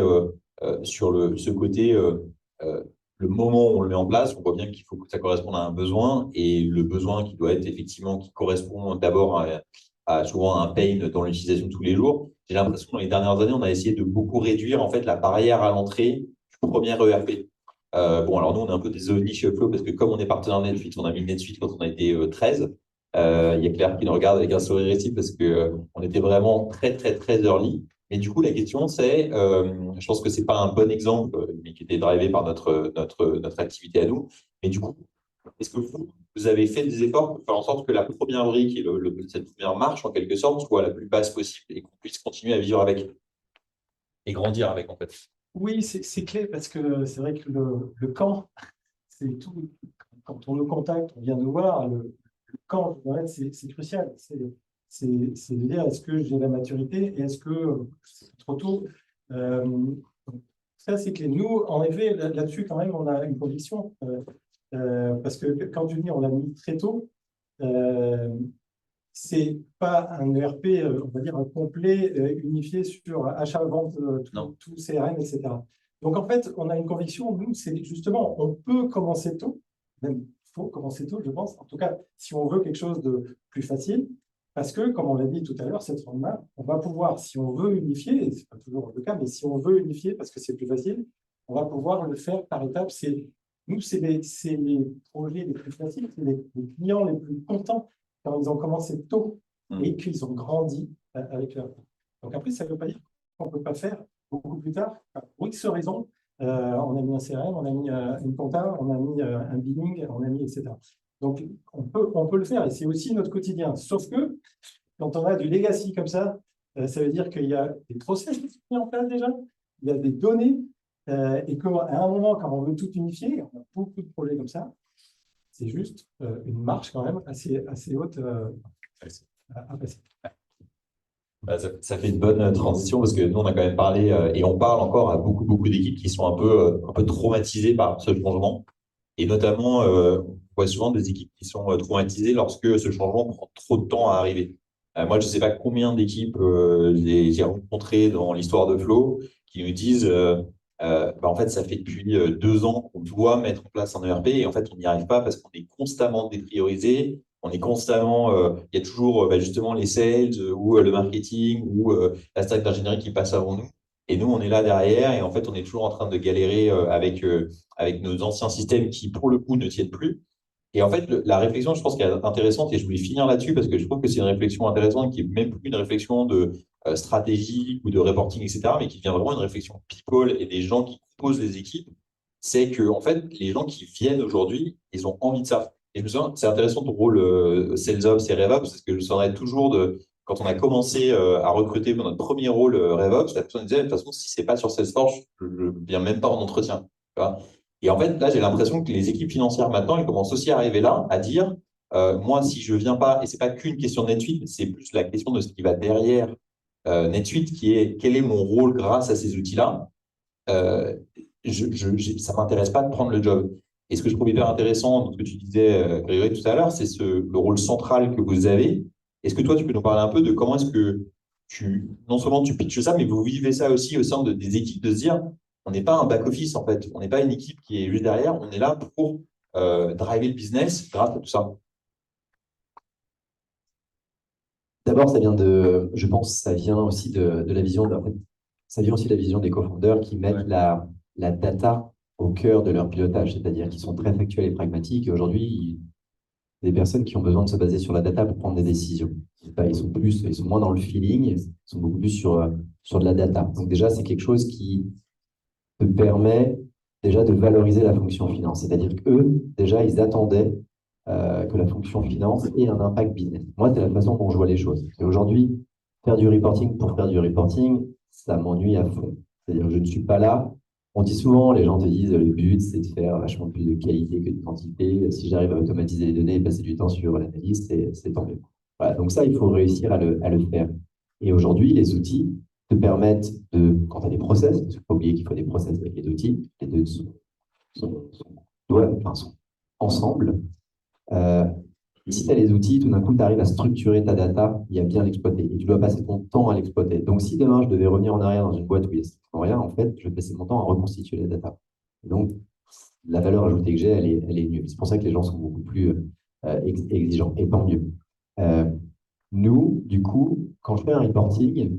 sur ce côté, le moment où on le met en place, on voit bien qu'il faut que ça corresponde à un besoin et le besoin qui doit être effectivement, qui correspond d'abord à souvent un pain dans l'utilisation de tous les jours. j'ai l'impression que dans les dernières années, on a essayé de beaucoup réduire en fait la barrière à l'entrée du premier ERP. Bon, alors nous, on est un peu des ovnis chez Upflow parce que comme on est partenaire NetSuite, on a mis NetSuite quand on a été 13. Il y a Claire qui nous regarde avec un sourire ici parce que on était vraiment très, très, très early. Mais du coup, la question, c'est, je pense que c'est pas un bon exemple, mais qui était drivé par notre activité à nous. Mais du coup, est-ce que vous avez fait des efforts pour faire en sorte que la première brique et cette première marche, en quelque sorte, soit la plus basse possible et qu'on puisse continuer à vivre avec et grandir avec, en fait? Oui, c'est clé parce que c'est vrai que le quand, c'est tout. Quand on nous contacte, on vient nous voir, le quand, je dirais, c'est crucial. C'est de dire est-ce que j'ai la maturité et est-ce que c'est trop tôt. Donc, ça, c'est clé. Nous, en effet, là-dessus, quand même, on a une conviction. Parce que quand tu dis on l'a mis très tôt, c'est pas un ERP, on va dire, un complet, unifié sur achat, vente, tout CRM, etc. Donc, en fait, on a une conviction, nous, c'est justement, on peut commencer tôt, même il faut commencer tôt, je pense. En tout cas, si on veut quelque chose de plus facile, parce que, comme on l'a dit tout à l'heure, cette roadmap, on va pouvoir, si on veut unifier, et ce n'est pas toujours le cas, mais si on veut unifier parce que c'est plus facile, on va pouvoir le faire par étapes. Nous, c'est les projets les plus faciles, c'est les clients les plus contents quand ils ont commencé tôt et qu'ils ont grandi avec leur. Donc après, ça ne veut pas dire qu'on ne peut pas faire beaucoup plus tard. Pour X raisons, on a mis un CRM, on a mis une compta, on a mis un billing, on a mis etc. Donc on peut le faire et c'est aussi notre quotidien. Sauf que quand on a du legacy comme ça veut dire qu'il y a des process qui sont mis en place déjà, il y a des données et qu'à un moment, quand on veut tout unifier, on a beaucoup de projets comme ça, c'est juste une marche quand même assez haute à passer. Bah, ça fait une bonne transition parce que nous, on a quand même parlé et on parle encore à beaucoup, beaucoup d'équipes qui sont un peu traumatisées par ce changement. Et notamment, on voit souvent des équipes qui sont traumatisées lorsque ce changement prend trop de temps à arriver. Moi, je ne sais pas combien d'équipes j'ai rencontrées dans l'histoire de Flow qui nous disent bah, en fait, ça fait depuis 2 ans qu'on doit mettre en place un ERP et en fait, on n'y arrive pas parce qu'on est constamment dépriorisé. On est constamment, il y a toujours bah, justement les sales ou le marketing ou la stack d'ingénierie qui passe avant nous. Et nous, on est là derrière et en fait, on est toujours en train de galérer avec nos anciens systèmes qui, pour le coup, ne tiennent plus. Et en fait, la réflexion, je pense qu'elle est intéressante et je voulais finir là-dessus parce que je trouve que c'est une réflexion intéressante qui est même plus une réflexion de stratégie ou de reporting, etc., mais qui vient vraiment d'une réflexion people et des gens qui composent les équipes. C'est que, en fait, les gens qui viennent aujourd'hui, ils ont envie de ça. Et je me souviens, c'est intéressant ton rôle SalesOps et RevOps parce que je me souviendrai toujours de quand on a commencé à recruter pour notre premier rôle RevOps, la personne disait de toute façon, si c'est pas sur Salesforce, je ne viens même pas en entretien. Tu vois. Et en fait, là, j'ai l'impression que les équipes financières maintenant, elles commencent aussi à arriver là, à dire, moi, si je viens pas, et c'est pas qu'une question de NetSuite, c'est plus la question de ce qui va derrière NetSuite, qui est quel est mon rôle grâce à ces outils-là. Euh, ça m'intéresse pas de prendre le job. Et ce que je trouve hyper intéressant dans ce que tu disais, Grégory, tout à l'heure, c'est le rôle central que vous avez. Est-ce que toi, tu peux nous parler un peu de comment est-ce que non seulement tu pitches ça, mais vous vivez ça aussi au sein des équipes, de se dire, on n'est pas un back-office, en fait. On n'est pas une équipe qui est juste derrière. On est là pour driver le business grâce à tout ça. D'abord, je pense, ça vient aussi de la vision, ça vient aussi de la vision des cofondateurs qui mettent la data au cœur de leur pilotage, c'est-à-dire qu'ils sont très factuels et pragmatiques. Et aujourd'hui, des personnes qui ont besoin de se baser sur la data pour prendre des décisions. Ils sont moins dans le feeling, ils sont beaucoup plus sur de la data. Donc déjà, c'est quelque chose qui te permet déjà de valoriser la fonction finance. C'est-à-dire qu'eux, déjà, ils attendaient que la fonction finance ait un impact business. Moi, c'est la façon dont je vois les choses. Et aujourd'hui, faire du reporting pour faire du reporting, ça m'ennuie à fond. C'est-à-dire que je ne suis pas là. On dit souvent, les gens te disent, le but, c'est de faire vachement plus de qualité que de quantité. Si j'arrive à automatiser les données et passer du temps sur l'analyse, c'est tant mieux. Voilà, donc ça, il faut réussir à le faire. Et aujourd'hui, les outils te permettent quand tu as des process, parce qu'il ne faut pas oublier qu'il faut des process avec les outils, les deux sont ensemble. Si tu as les outils, tout d'un coup, tu arrives à structurer ta data et à bien l'exploiter. Et tu dois passer ton temps à l'exploiter. Donc, si demain, je devais revenir en arrière dans une boîte où il y a strictement rien, en fait, je vais passer mon temps à reconstituer la data. Donc, la valeur ajoutée que j'ai, elle est nulle. C'est pour ça que les gens sont beaucoup plus exigeants. Et tant mieux. Nous, du coup, quand je fais un reporting,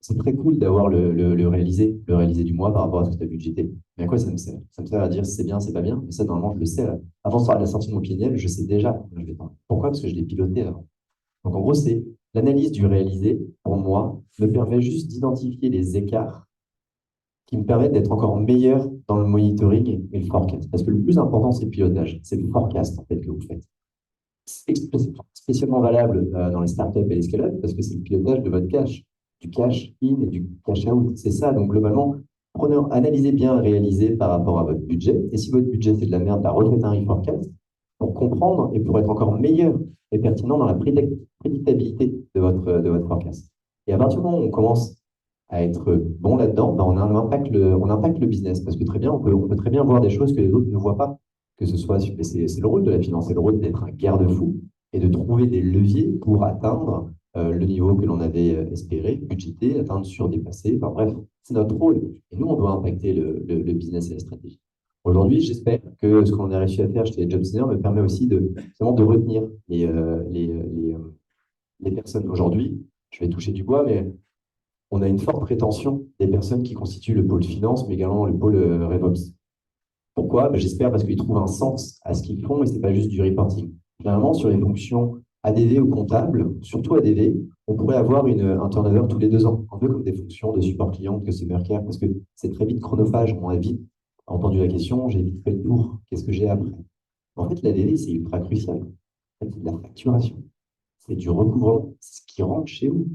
c'est très cool d'avoir le réalisé du mois par rapport à ce que tu as budgété. Mais à quoi ça me sert? Ça me sert à dire si c'est bien, c'est pas bien. Mais ça, normalement, je le sais. Avant de faire la sortie de mon PNL, je sais déjà combien je vais prendre. Pourquoi? Parce que je l'ai piloté avant. Donc, en gros, c'est l'analyse du réalisé, pour moi, me permet juste d'identifier les écarts qui me permettent d'être encore meilleur dans le monitoring et le forecast. Parce que le plus important, c'est le pilotage. C'est le forecast, en fait, que vous faites. C'est spécialement valable dans les startups et les scale-up parce que c'est le pilotage de votre cash, du cash in et du cash out. C'est ça. Donc, globalement, analysez bien, réalisez par rapport à votre budget. Et si votre budget, c'est de la merde, bah, refaites un reforecast pour comprendre et pour être encore meilleur et pertinent dans la prédictabilité de votre forecast. Et à partir du moment où on commence à être bon là-dedans, bah, on impacte le business. Parce que très bien, on peut très bien voir des choses que les autres ne voient pas. Que ce soit, c'est le rôle de la finance, c'est le rôle d'être un garde-fou et de trouver des leviers pour atteindre le niveau que l'on avait espéré, budgété, atteindre, surdépasser. Enfin bref, c'est notre rôle. Et nous, on doit impacter le business et la stratégie. Aujourd'hui, j'espère que ce qu'on a réussi à faire chez les Job Senior me permet aussi vraiment de retenir les personnes. Aujourd'hui, je vais toucher du bois, mais on a une forte rétention des personnes qui constituent le pôle finance, mais également le pôle RevOps. Pourquoi? Ben, j'espère parce qu'ils trouvent un sens à ce qu'ils font et ce n'est pas juste du reporting. Généralement, sur les fonctions ADV ou comptables, surtout ADV, on pourrait avoir un turnover tous les 2 ans, un peu comme des fonctions de support client, de customer care, parce que c'est très vite chronophage. On a vite entendu la question, j'ai vite fait le tour, qu'est-ce que j'ai après? En fait, l'ADV, c'est ultra crucial. En fait, c'est de la facturation, c'est du recouvrement, c'est ce qui rentre chez vous.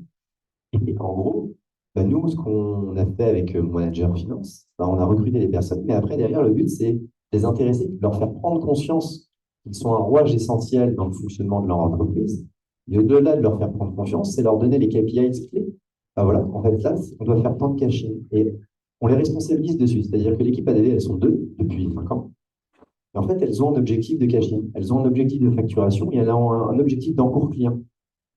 Et en gros, bah, nous, ce qu'on a fait avec mon manager finance, bah, on a recruté des personnes, mais après, derrière, le but, c'est de les intéresser, de leur faire prendre conscience qu'ils sont un rouage essentiel dans le fonctionnement de leur entreprise. Et au-delà de leur faire prendre confiance, c'est leur donner les KPIs clés. Bah, voilà, en fait, là, on doit faire tant de caching. Et on les responsabilise dessus. C'est-à-dire que l'équipe ADV, elles sont 2 depuis 5 ans. Et en fait, elles ont un objectif de caching, elles ont un objectif de facturation et elles ont un objectif d'encours client.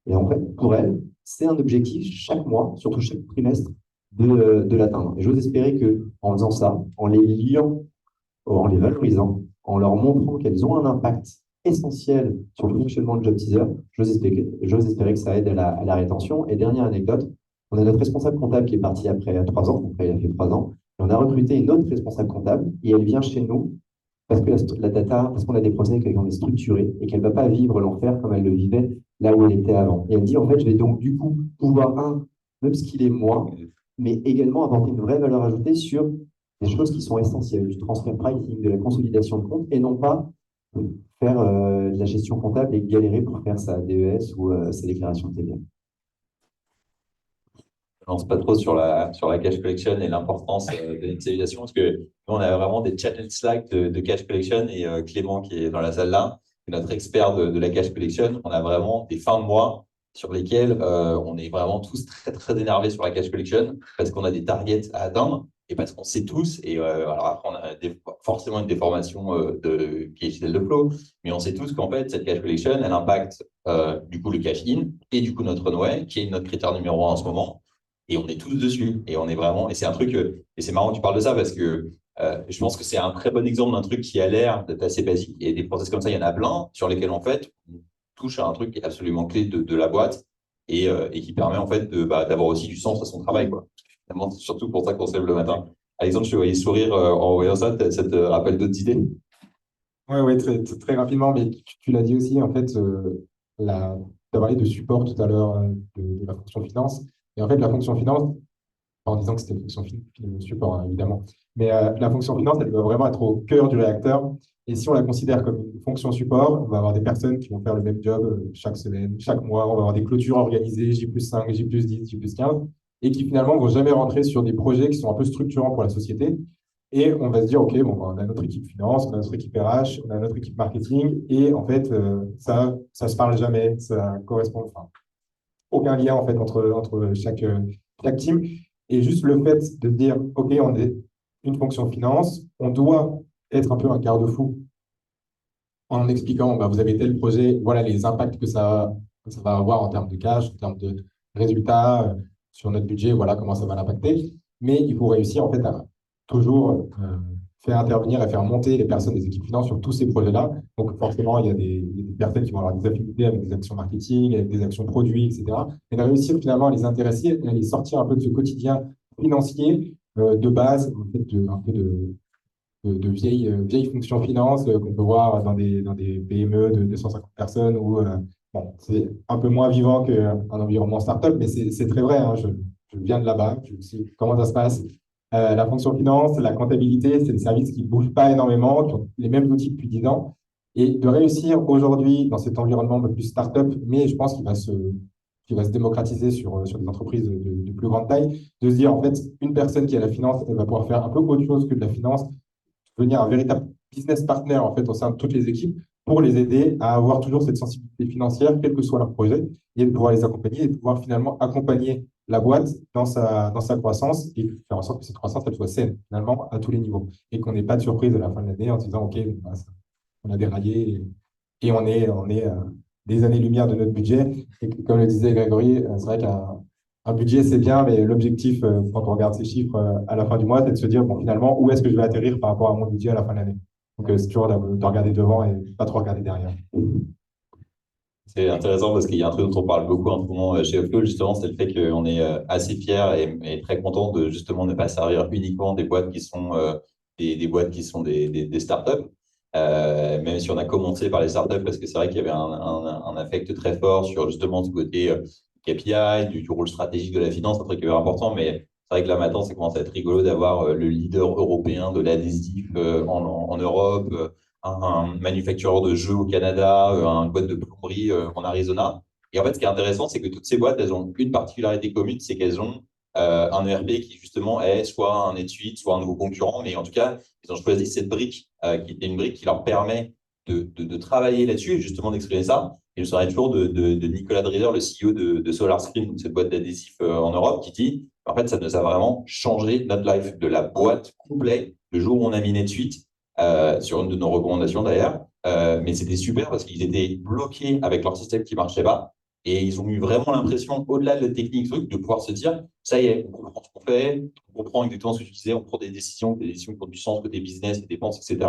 Et en fait, pour elles, c'est un objectif chaque mois, surtout chaque trimestre, de l'atteindre. Et j'ose espérer qu'en faisant ça, en les liant, en les valorisant, en leur montrant qu'elles ont un impact essentiel sur le fonctionnement de Job Teaser, j'ose espérer que ça aide à la rétention. Et dernière anecdote, on a notre responsable comptable qui est parti après 3 ans, donc il a fait 3 ans, et on a recruté une autre responsable comptable, et elle vient chez nous parce que la data, parce qu'on a des procès qu'on est structuré et qu'elle ne va pas vivre l'enfer comme elle le vivait là où elle était avant. Et elle dit, en fait, je vais donc du coup pouvoir, même skiller moi, mais également apporter une vraie valeur ajoutée sur des choses qui sont essentielles, du transfer pricing, de la consolidation de compte, et non pas faire de la gestion comptable et galérer pour faire sa DES ou sa déclaration de TVA. Je ne lance pas trop sur la cash collection et l'importance de l'initialisation parce que nous, on a vraiment des channels Slack de cash collection et Clément qui est dans la salle là, qui est notre expert de la cash collection. On a vraiment des fins de mois sur lesquels on est vraiment tous très, très énervés sur la cash collection parce qu'on a des targets à atteindre et parce qu'on sait tous. Et alors après, on a forcément une déformation qui est celle de flow, mais on sait tous qu'en fait, cette cash collection, elle impacte du coup le cash in et du coup notre runway, qui est notre critère numéro 1 en ce moment. Et on est tous dessus. Et on est vraiment. Et c'est un truc. Et c'est marrant que tu parles de ça parce que je pense que c'est un très bon exemple d'un truc qui a l'air d'être assez basique. Et des process comme ça, il y en a plein sur lesquels, en fait, on touche à un truc qui est absolument clé de la boîte et qui permet, en fait, d'avoir aussi du sens à son travail, quoi. Finalement, c'est surtout pour ça qu'on se lève le matin. Alexandre, je te voyais sourire en voyant ça. Ça te rappelle d'autres idées? Oui, très, très rapidement, mais tu l'as dit aussi, en fait, tu as parlé de support tout à l'heure de la fonction finance. Et en fait, la fonction finance, en disant que c'était une fonction support, hein, évidemment, mais la fonction finance, elle doit vraiment être au cœur du réacteur. Et si on la considère comme une fonction support, on va avoir des personnes qui vont faire le même job chaque semaine, chaque mois. On va avoir des clôtures organisées, J+5, J+10, J+15, et qui finalement ne vont jamais rentrer sur des projets qui sont un peu structurants pour la société. Et on va se dire, OK, bon, on a notre équipe finance, on a notre équipe RH, on a notre équipe marketing, et en fait, ça se parle jamais, ça correspond, enfin, aucun lien en fait entre chaque team. Et juste le fait de dire, OK, on est une fonction finance, on doit être un peu un garde-fou en expliquant, bah, vous avez tel projet, voilà les impacts que ça va avoir en termes de cash, en termes de résultats sur notre budget, voilà comment ça va l'impacter. Mais il faut réussir en fait à toujours fait intervenir et faire monter les personnes des équipes finance sur tous ces projets-là. Donc, forcément, il y a des personnes qui vont avoir des affinités avec des actions marketing, avec des actions produits, etc. Et de réussir finalement à les intéresser, à les sortir un peu de ce quotidien financier de base, en fait, un peu de vieilles fonctions finance qu'on peut voir dans des PME de 250 personnes où bon, c'est un peu moins vivant qu'un environnement startup, mais c'est très vrai. Hein, je viens de là-bas, je sais comment ça se passe. La fonction finance, la comptabilité, c'est des services qui ne bougent pas énormément, qui ont les mêmes outils depuis 10 ans. Et de réussir aujourd'hui dans cet environnement un peu plus startup, mais je pense qu'il va se démocratiser sur des entreprises de plus grande taille, de se dire en fait, une personne qui a la finance, elle va pouvoir faire un peu autre chose que de la finance, devenir un véritable business partner en fait au sein de toutes les équipes pour les aider à avoir toujours cette sensibilité financière, quel que soit leur projet, et de pouvoir les accompagner et de pouvoir finalement accompagner la boîte dans sa croissance et faire en sorte que cette croissance elle soit saine finalement à tous les niveaux et qu'on n'ait pas de surprise à la fin de l'année en se disant OK, on a déraillé et on est des années-lumière de notre budget. Et comme le disait Grégory, c'est vrai qu'un budget, c'est bien, mais l'objectif, quand on regarde ces chiffres à la fin du mois, c'est de se dire, bon, finalement, où est-ce que je vais atterrir par rapport à mon budget à la fin de l'année. Donc, c'est toujours de regarder devant et pas trop regarder derrière. C'est intéressant parce qu'il y a un truc dont on parle beaucoup en ce moment chez Upload, justement, c'est le fait qu'on est assez fiers et très content de justement ne pas servir uniquement des boîtes qui sont des boîtes qui sont des startups. Même si on a commencé par les startups parce que c'est vrai qu'il y avait un affect très fort sur justement ce côté KPI, du rôle stratégique de la finance, un truc qui est important, mais c'est vrai que là maintenant, ça commence à être rigolo d'avoir le leader européen de l'adhésif en Europe, un manufactureur de jeux au Canada, un boîte de plomberie en Arizona. Et en fait, ce qui est intéressant, c'est que toutes ces boîtes, elles ont une particularité commune, c'est qu'elles ont un ERP qui justement est soit un étude, soit un nouveau concurrent, mais en tout cas, ils ont choisi cette brique qui était une brique qui leur permet de travailler là-dessus et justement d'exprimer ça. Et je serai toujours de Nicolas Drider, le CEO de SolarScreen, donc cette boîte d'adhésifs en Europe, qui dit en fait, ça nous a vraiment changé notre life de la boîte complète le jour où on a mis NetSuite sur une de nos recommandations d'ailleurs. Mais c'était super parce qu'ils étaient bloqués avec leur système qui ne marchait pas. Et ils ont eu vraiment l'impression, au-delà de la technique, de pouvoir se dire, ça y est, on comprend ce qu'on fait, on comprend exactement ce que tu disais, on prend des décisions qui ont du sens côté business, des dépenses, etc.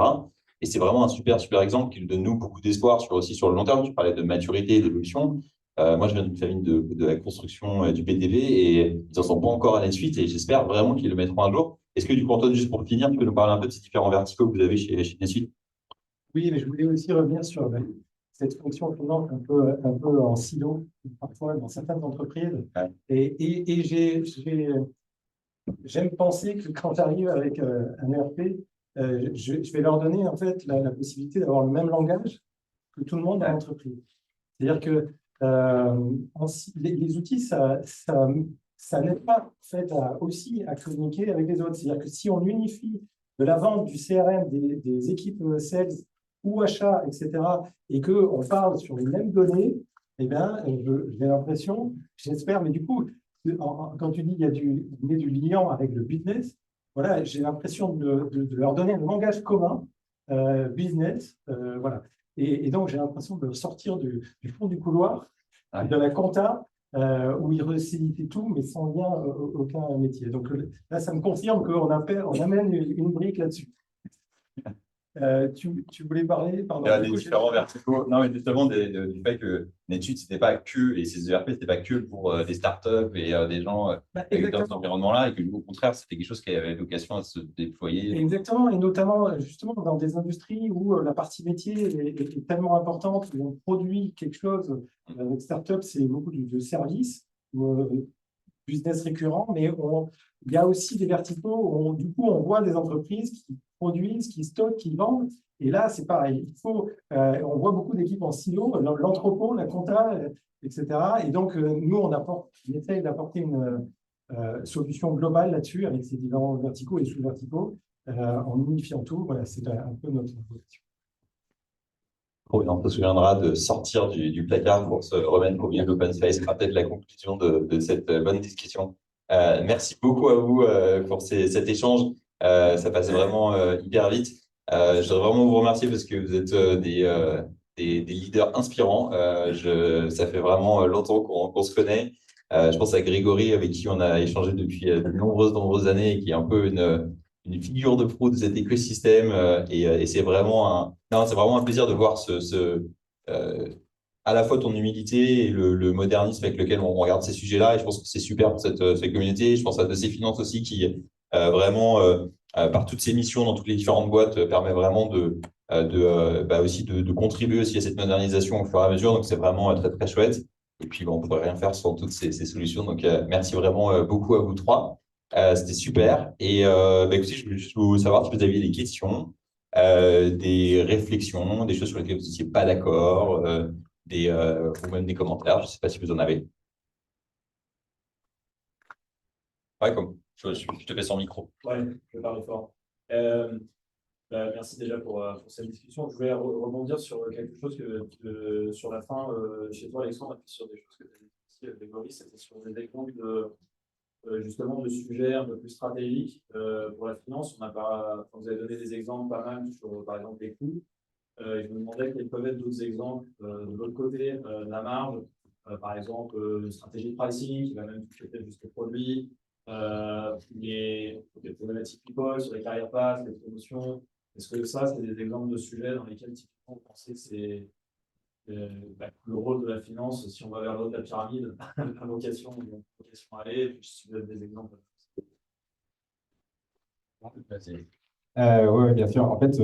Et c'est vraiment un super, super exemple qui nous donne nous beaucoup d'espoir aussi sur le long terme. Tu parlais de maturité et d'évolution. Moi, je viens d'une famille de la construction du BTV et ils n'en sont pas encore à la suite et j'espère vraiment qu'ils le mettront un jour. Est-ce que du coup, Antoine, juste pour finir, tu peux nous parler un peu de ces différents verticaux que vous avez chez NetSuite? Oui, mais je voulais aussi revenir sur cette fonction finance un peu en silo, parfois dans certaines entreprises. Ouais. Et j'aime penser que quand j'arrive avec un ERP, je vais leur donner en fait la possibilité d'avoir le même langage que tout le monde dans l'entreprise. C'est-à-dire que les outils, ça n'aide pas en fait, aussi à communiquer avec les autres. C'est-à-dire que si on unifie de la vente du CRM, des équipes sales ou achats, etc., et qu'on parle sur les mêmes données, eh bien, j'ai l'impression, j'espère, mais du coup, quand tu dis il y a du lien avec le business, voilà, j'ai l'impression de leur donner un langage commun, business, voilà. Et donc, j'ai l'impression de sortir du fond du couloir, de la compta, où ils recitaient tout, mais sans lien aucun métier. Donc là, ça me confirme qu'on amène une brique là-dessus. Tu voulais parler, pardon. Il y a des différents verticaux. Non, mais justement, du fait que l'étude, c'était pas que, et ces ERP, c'était pas que pour des startups et des gens avec dans cet environnement-là, et que au contraire, c'était quelque chose qui avait vocation à se déployer. Exactement, et notamment justement dans des industries où la partie métier est tellement importante, où on produit quelque chose. Avec startup, c'est beaucoup de services, business récurrent, mais il y a aussi des verticaux où du coup, on voit des entreprises qui produisent, qui stockent, qui vendent. Et là, c'est pareil. On voit beaucoup d'équipes en silo, l'entrepôt, la compta, etc. Et donc, nous, on essaye d'apporter une solution globale là-dessus avec ces différents verticaux et sous-verticaux en unifiant tout. Voilà, c'est un peu notre position. On se souviendra de sortir du placard pour se remettre au milieu de l'open space. Ce sera peut-être la conclusion de cette bonne discussion. Merci beaucoup à vous pour cet échange. Ça passait vraiment hyper vite. Je voudrais vraiment vous remercier parce que vous êtes des leaders inspirants. Ça fait vraiment longtemps qu'on se connaît. Je pense à Grégory avec qui on a échangé depuis de nombreuses années et qui est un peu une figure de proue de cet écosystème et c'est vraiment non, c'est vraiment un plaisir de voir euh, à la fois ton humilité et le modernisme avec lequel on regarde ces sujets-là. Et je pense que c'est super pour cette communauté. Je pense à DC Finance aussi qui vraiment, par toutes ses missions dans toutes les différentes boîtes, permet vraiment aussi de contribuer aussi à cette modernisation au fur et à mesure. Donc c'est vraiment très très chouette. Et puis bon, on ne pourrait rien faire sans toutes ces solutions. Donc merci vraiment beaucoup à vous trois. C'était super. Et écoutez, je voulais juste vous savoir si vous aviez des questions, des réflexions, des choses sur lesquelles vous n'étiez pas d'accord, ou même des commentaires. Je ne sais pas si vous en avez. Ouais, comme je te fais sans micro. Ouais, je parle fort. Merci déjà pour cette discussion. Je voulais rebondir sur quelque chose sur la fin, chez toi, Alexandre, et puis sur des choses que tu as dit aussi avec Boris, c'était sur des exemples justement de sujets un peu plus stratégiques pour la finance. Vous avez donné des exemples pas mal sur, par exemple, les coûts. Je me demandais quels peuvent être d'autres exemples de l'autre côté de la marge, par exemple, une stratégie de pricing qui va même toucher peut-être jusqu'au produit, les problématiques people sur les carrières pass, les promotions. Est-ce que ça, c'est des exemples de sujets dans lesquels typiquement vous pensez que c'est le rôle de la finance, si on va vers le haut de la pyramide, la vocation à aller, et puis si vous avez des exemples. Oui, bien sûr. En fait,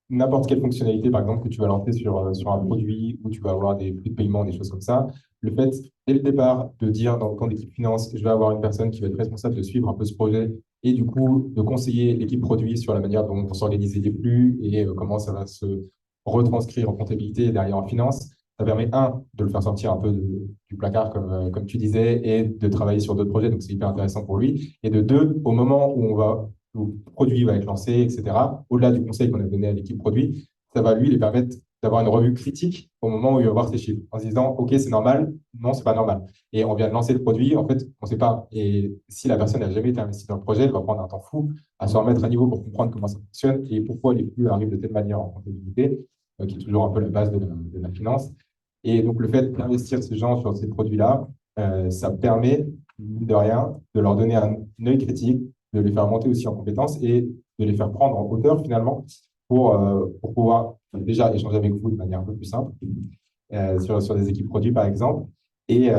n'importe quelle fonctionnalité, par exemple, que tu vas lancer sur un produit où tu vas avoir des flux de paiement, des choses comme ça, le fait, dès le départ, de dire dans le camp d'équipe finance, je vais avoir une personne qui va être responsable de suivre un peu ce projet et du coup, de conseiller l'équipe produit sur la manière dont vont s'organiser les flux et comment ça va se retranscrire en comptabilité et derrière en finance, ça permet, de le faire sortir un peu du placard, comme tu disais, et de travailler sur d'autres projets. Donc, c'est hyper intéressant pour lui. Et de deux, au moment où le produit va être lancé, etc., au-delà du conseil qu'on a donné à l'équipe produit, ça va lui permettre d'avoir une revue critique au moment où il va voir ses chiffres, en se disant, OK, c'est normal, non, c'est pas normal. Et on vient de lancer le produit, en fait, on ne sait pas. Et si la personne n'a jamais été investie dans le projet, elle va prendre un temps fou à se remettre à niveau pour comprendre comment ça fonctionne et pourquoi les flux arrivent de telle manière en comptabilité, qui est toujours un peu la base de la finance. Et donc, le fait d'investir ces gens sur ces produits-là, ça permet, mine de rien, de leur donner un œil critique, de les faire monter aussi en compétences et de les faire prendre en hauteur, finalement, pour pouvoir déjà échanger avec vous de manière un peu plus simple sur des équipes produits, par exemple, et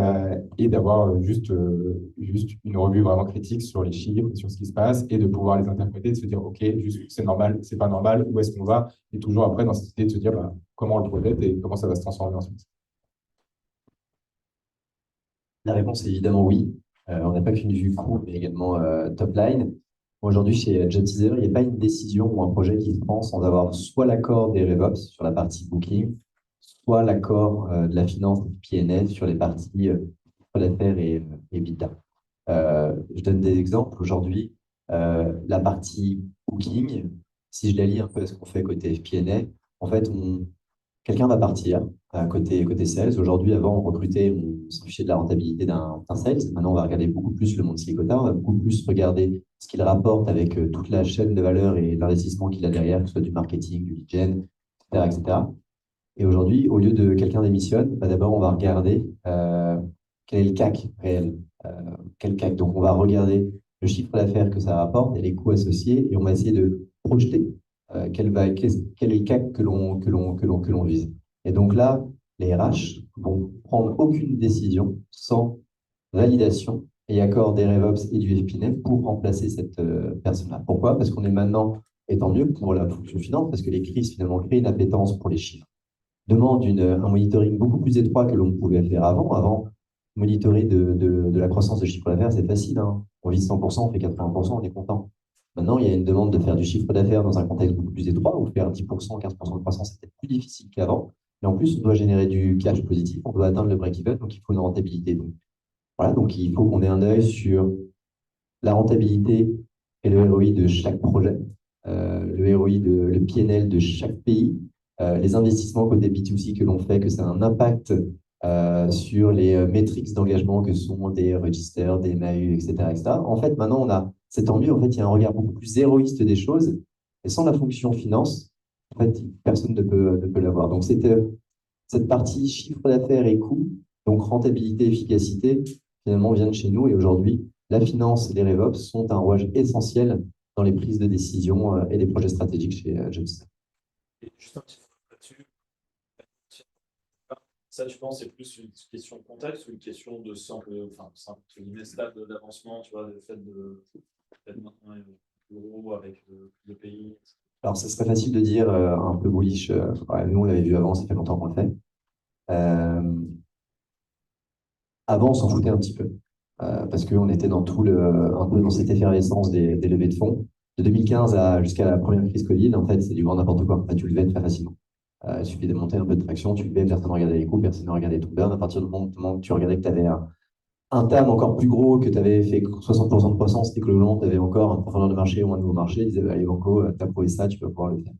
d'avoir juste une revue vraiment critique sur les chiffres, sur ce qui se passe, et de pouvoir les interpréter, de se dire, OK, juste c'est normal, c'est pas normal, où est-ce qu'on va, et toujours après dans cette idée de se dire comment on le projette et comment ça va se transformer ensuite. La réponse est évidemment oui. On n'a pas qu'une vue coût, mais également top line. Aujourd'hui, chez JobTeaser, il n'y a pas une décision ou un projet qui se prend sans avoir soit l'accord des RevOps sur la partie booking, soit l'accord de la finance PNL sur les parties chiffre d'affaires et EBITDA. Je donne des exemples. Aujourd'hui, la partie booking, si je la lis un peu à ce qu'on fait côté FP&A, en fait, quelqu'un va partir côté sales. Aujourd'hui, avant, on recrutait, on s'en fichait de la rentabilité d'un sales. Maintenant, on va regarder beaucoup plus le Monthly Quota, on va beaucoup plus regarder ce qu'il rapporte avec toute la chaîne de valeur et l'investissement qu'il a derrière, que ce soit du marketing, du lead gen, etc., etc. Et aujourd'hui, au lieu de quelqu'un démissionne, d'abord, on va regarder quel est le CAC réel. Quel CAC. Donc, on va regarder le chiffre d'affaires que ça rapporte et les coûts associés, et on va essayer de projeter quel est le CAC que l'on vise. Et donc là, les RH vont prendre aucune décision sans validation et accord des RevOps et du FP&A pour remplacer cette personne-là. Pourquoi? Parce qu'on est maintenant, et tant mieux pour la fonction finance, parce que les crises finalement créent une appétence pour les chiffres, demande un monitoring beaucoup plus étroit que l'on pouvait faire avant. Avant, monitorer de la croissance de chiffre d'affaires, c'est facile, hein. On vise 100%, on fait 80%, on est content. Maintenant, il y a une demande de faire du chiffre d'affaires dans un contexte beaucoup plus étroit, où faire 10%, 15% de croissance, c'est peut-être plus difficile qu'avant. Et en plus, on doit générer du cash positif, on doit atteindre le break-even, donc il faut une rentabilité. Donc, voilà, donc il faut qu'on ait un œil sur la rentabilité et le ROI de chaque projet, le ROI, le PNL de chaque pays, les investissements côté B2C que l'on fait, que ça a un impact sur les métriques d'engagement que sont des registers, des MAU, etc., etc. En fait, maintenant, c'est tant mieux. En fait, il y a un regard beaucoup plus héroïste des choses. Et sans la fonction finance, en fait, personne ne peut l'avoir. Donc, cette partie chiffre d'affaires et coût, donc rentabilité, efficacité, finalement, vient de chez nous. Et aujourd'hui, la finance et les RevOps sont un rouage essentiel dans les prises de décision et des projets stratégiques chez Jobs. Et juste un petit point là-dessus. Ça, je pense, c'est plus une question de contexte ou une question de simple stade d'avancement, tu vois, le fait de maintenant l'euro avec le pays. Alors, ce serait facile de dire un peu bullish. Ouais, nous, on l'avait vu avant, ça fait longtemps qu'on le fait. Avant, on s'en foutait un petit peu parce qu'on était dans un peu dans cette effervescence des levées de fonds. De 2015 jusqu'à la première crise Covid, en fait, c'est du grand n'importe quoi. Tu levais très facilement. Il suffit de monter un peu de traction, tu levais, personne ne regardait les coûts, personne ne regardait ton burn. À partir du moment où tu regardais que tu avais un TAM encore plus gros, que tu avais fait 60% de croissance, et que le long, tu avais encore un profondeur de marché ou un nouveau marché, ils disaient, allez, Banco, tu as prouvé ça, tu peux pouvoir le faire.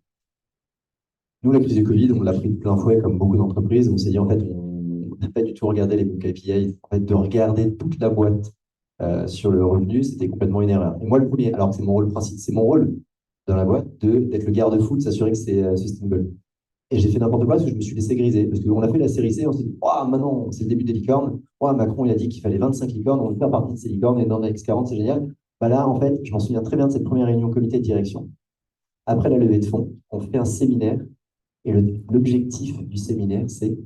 Nous, la crise du Covid, on l'a pris de plein fouet, comme beaucoup d'entreprises. On s'est dit, en fait, on n'a pas du tout regardé les bons KPI. En fait, de regarder toute la boîte sur le revenu, c'était complètement une erreur. Et moi, le premier, alors que c'est mon rôle principal, c'est mon rôle dans la boîte d'être le garde-fou, de s'assurer que c'est sustainable. Et j'ai fait n'importe quoi parce que je me suis laissé griser. Parce qu'on a fait la série C, on s'est dit, oh, maintenant, c'est le début des licornes. Oh, Macron, il a dit qu'il fallait 25 licornes, on veut faire partie de ces licornes, et dans la X40, c'est génial. Bah là, en fait, je m'en souviens très bien de cette première réunion comité de direction. Après la levée de fonds, on fait un séminaire. Et l'objectif du séminaire, c'est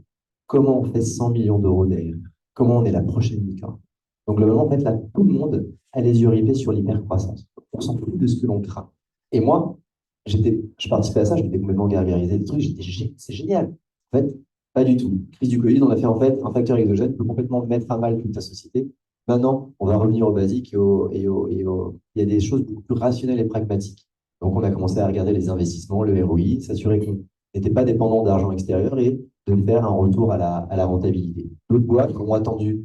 comment on fait 100 millions d'euros derrière. Comment on est la prochaine licorne. Donc, globalement, en fait, là, tout le monde a les yeux rivés sur l'hypercroissance. On s'en fout de ce que l'on craint. Et moi, je participais à ça, je m'étais complètement gargarisé des trucs, c'est génial. En fait, pas du tout. Crise du Covid, on a fait en fait un facteur exogène qui peut complètement mettre à mal toute ta société. Maintenant, on va revenir au basique il y a des choses beaucoup plus rationnelles et pragmatiques. Donc, on a commencé à regarder les investissements, le ROI, s'assurer qu'on n'était pas dépendant d'argent extérieur et de faire un retour à la rentabilité. D'autres boîtes ont attendu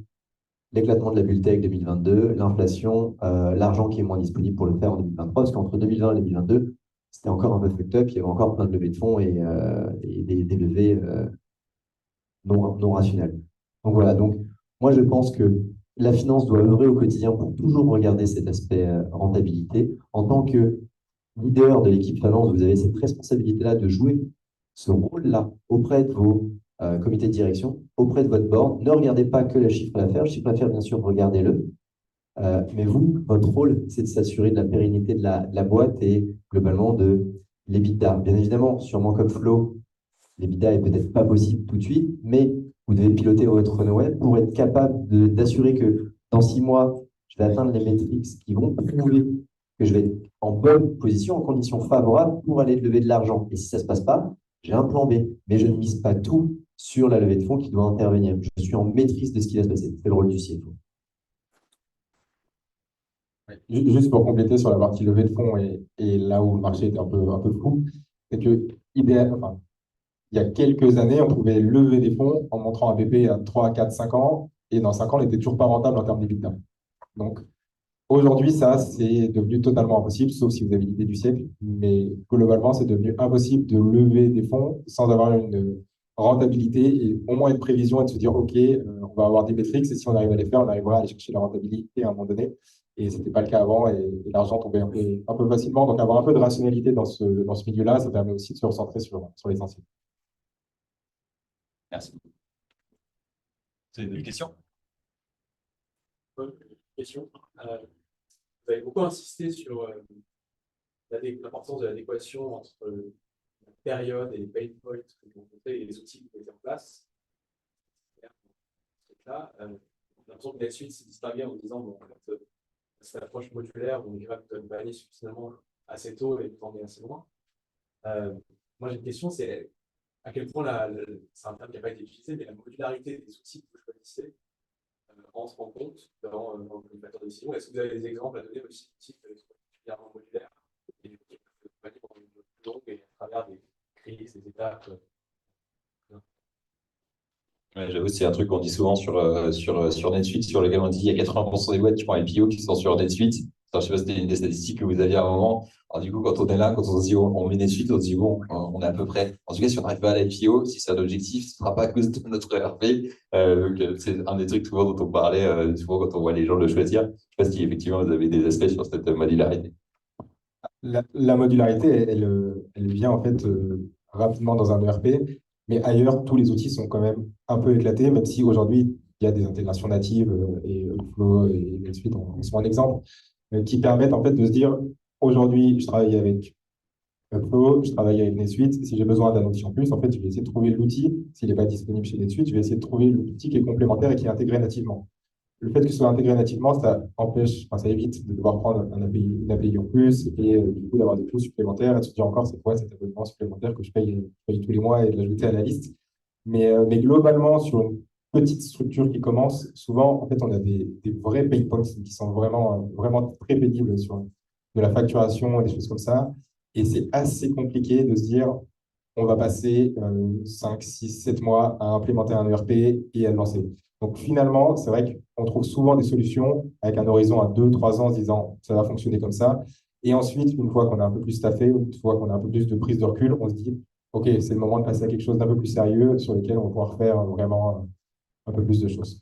l'éclatement de la bulle tech 2022, l'inflation, l'argent qui est moins disponible pour le faire en 2023, parce qu'entre 2020 et 2022, c'était encore un peu fucked up, il y avait encore plein de levées de fonds et des levées non rationnelles. Donc voilà, donc moi je pense que la finance doit œuvrer au quotidien pour toujours regarder cet aspect rentabilité. En tant que leader de l'équipe finance, vous avez cette responsabilité-là de jouer ce rôle-là auprès de vos comités de direction, auprès de votre board. Ne regardez pas que le chiffre d'affaires. Le chiffre d'affaires, bien sûr, regardez-le. Mais vous, votre rôle, c'est de s'assurer de la pérennité de la boîte et globalement de l'EBITDA. Bien évidemment, sûrement comme Flo, l'EBITDA est peut-être pas possible tout de suite, mais vous devez piloter votre runway pour être capable d'assurer que dans 6 mois, je vais atteindre les métriques qui vont prouver que je vais être en bonne position, en conditions favorables pour aller lever de l'argent. Et si ça ne se passe pas, j'ai un plan B. Mais je ne mise pas tout sur la levée de fonds qui doit intervenir. Je suis en maîtrise de ce qui va se passer. C'est le rôle du CFO. Juste pour compléter sur la partie levée de fonds et là où le marché était un peu flou, c'est que il y a quelques années, on pouvait lever des fonds en montrant un BP à 3, 4, 5 ans, et dans 5 ans, on n'était toujours pas rentable en termes d'EBITDA. Donc, aujourd'hui, ça, c'est devenu totalement impossible, sauf si vous avez l'idée du siècle, mais globalement, c'est devenu impossible de lever des fonds sans avoir une rentabilité et au moins une prévision et de se dire, OK, on va avoir des métriques, et si on arrive à les faire, on arrivera à aller chercher la rentabilité à un moment donné. Et ce n'était pas le cas avant, et l'argent tombait un peu facilement. Donc, avoir un peu de rationalité dans ce milieu-là, ça permet aussi de se recentrer sur l'essentiel. Merci. Vous avez des questions? Question. Vous avez beaucoup insisté sur l'importance de l'adéquation entre la période et les pain points que vous rencontrez et les outils que vous mettez en place. Là, j'ai l'impression que NetSuite s'est distingué en disant bon, en fait, cette approche modulaire, on dirait que vous allez suffisamment assez tôt et vous en est assez loin. Moi, j'ai une question, c'est à quel point, c'est un terme qui n'a pas été utilisé, mais la modularité des outils que vous choisissez entre en compte dans le collimateur de décision. Est-ce que vous avez des exemples à donner aussi d'outils qui sont particulièrement modulaires et qui peuvent accompagner pendant une plus longue et à travers des crises, des étapes? Ouais, j'avoue, c'est un truc qu'on dit souvent sur NetSuite, sur lequel on dit qu'il y a 80% des boîtes qui font IPO qui sont sur NetSuite. Alors, je sais pas si c'était une des statistiques que vous aviez à un moment. Alors, du coup, quand on est là, quand on se dit on met NetSuite, on se dit bon, on est à peu près. En tout cas, si on n'arrive pas à l'IPO, si c'est un objectif, ce ne sera pas à cause de notre ERP. Donc, c'est un des trucs souvent dont on parlait, souvent quand on voit les gens le choisir. Je ne sais pas si effectivement vous avez des aspects sur cette modularité. La modularité, elle vient en fait rapidement dans un ERP, mais ailleurs, tous les outils sont quand même un peu éclatés, même si aujourd'hui, il y a des intégrations natives et Flow et NetSuite en sont un exemple, qui permettent en fait de se dire, aujourd'hui, je travaille avec Upflow, je travaille avec NetSuite. Si j'ai besoin d'un outil en plus, en fait, je vais essayer de trouver l'outil. S'il n'est pas disponible chez NetSuite, je vais essayer de trouver l'outil qui est complémentaire et qui est intégré nativement. Le fait que ce soit intégré nativement, ça empêche, enfin, ça évite de devoir prendre une API en plus et du coup d'avoir des coûts supplémentaires et de se dire encore c'est quoi cet abonnement supplémentaire que je paye tous les mois et de l'ajouter à la liste. Mais globalement, sur une petite structure qui commence, souvent, en fait, on a des vrais pain points qui sont vraiment très pénibles sur de la facturation et des choses comme ça. Et c'est assez compliqué de se dire on va passer 5, 6, 7 mois à implémenter un ERP et à le lancer. Donc finalement, c'est vrai qu'on trouve souvent des solutions avec un horizon à 2, 3 ans en se disant ça va fonctionner comme ça. Et ensuite, une fois qu'on a un peu plus staffé, une fois qu'on a un peu plus de prise de recul, on se dit OK, c'est le moment de passer à quelque chose d'un peu plus sérieux sur lequel on va pouvoir faire vraiment un peu plus de choses.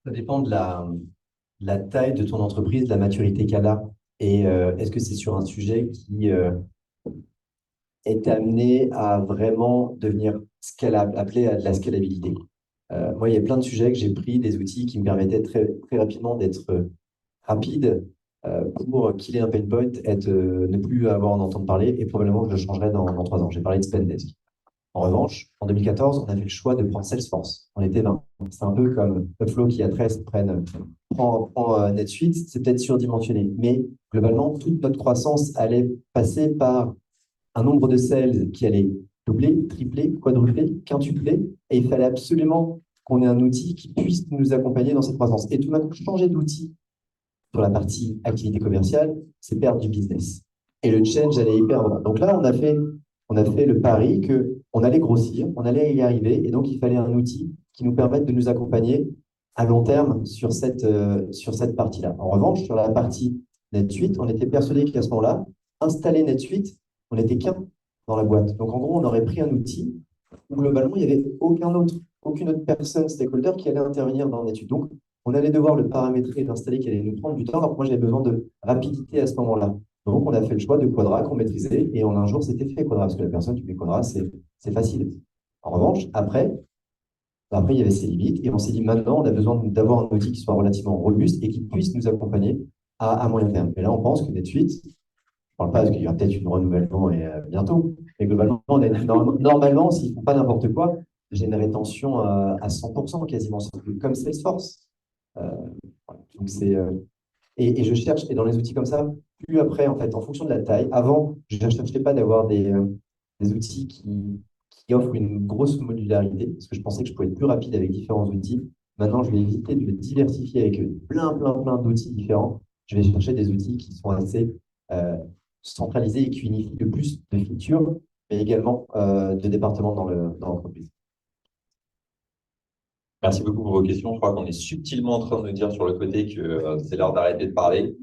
Ça dépend de la taille de ton entreprise, de la maturité qu'elle a. Et est-ce que c'est sur un sujet qui est amené à vraiment devenir appelé à de la scalabilité? Moi, il y a plein de sujets que j'ai pris, des outils qui me permettaient très, très rapidement d'être rapide pour killer un pain point, ne plus avoir à en entendre parler et probablement que je le changerai dans 3 ans. J'ai parlé de Spendesk. En revanche, en 2014, on a fait le choix de prendre Salesforce. On était 20. C'est un peu comme Upflow qui, à 13, prend NetSuite. C'est peut-être surdimensionné. Mais globalement, toute notre croissance allait passer par un nombre de sales qui allait doubler, tripler, quadrupler, quintupler. Et il fallait absolument qu'on ait un outil qui puisse nous accompagner dans cette croissance. Et tout d'un coup, changer d'outil sur la partie activité commerciale, c'est perdre du business. Et le change allait hyper important. Donc là, on a fait le pari qu'on allait grossir, on allait y arriver, et donc il fallait un outil qui nous permette de nous accompagner à long terme sur cette partie-là. En revanche, sur la partie NetSuite, on était persuadé qu'à ce moment-là, installer NetSuite, on n'était qu'un dans la boîte. Donc en gros, on aurait pris un outil où globalement, il n'y avait aucune autre personne stakeholder qui allait intervenir dans NetSuite. Donc, on allait devoir le paramétrer et l'installer qui allait nous prendre du temps. Alors que moi, j'avais besoin de rapidité à ce moment-là. Donc, on a fait le choix de Quadra qu'on maîtrisait et en un jour, c'était fait Quadra parce que la personne qui fait Quadra, c'est facile. En revanche, après, il y avait ses limites et on s'est dit maintenant, on a besoin d'avoir un outil qui soit relativement robuste et qui puisse nous accompagner à moyen terme. Et là, on pense que NetSuite, je ne parle pas parce qu'il y aura peut-être une renouvellement bientôt, mais globalement, normalement, s'ils ne font pas n'importe quoi, j'ai une rétention à 100% quasiment, comme Salesforce. Donc et je cherche, et dans les outils comme ça, plus après, en fait, en fonction de la taille, avant, je ne cherchais pas d'avoir des outils qui offrent une grosse modularité, parce que je pensais que je pouvais être plus rapide avec différents outils. Maintenant, je vais éviter de me diversifier avec plein d'outils différents. Je vais chercher des outils qui sont assez centralisés et qui unifient le plus de features, mais également de départements dans l'entreprise. Merci beaucoup pour vos questions. Je crois qu'on est subtilement en train de nous dire sur le côté que c'est l'heure d'arrêter de parler.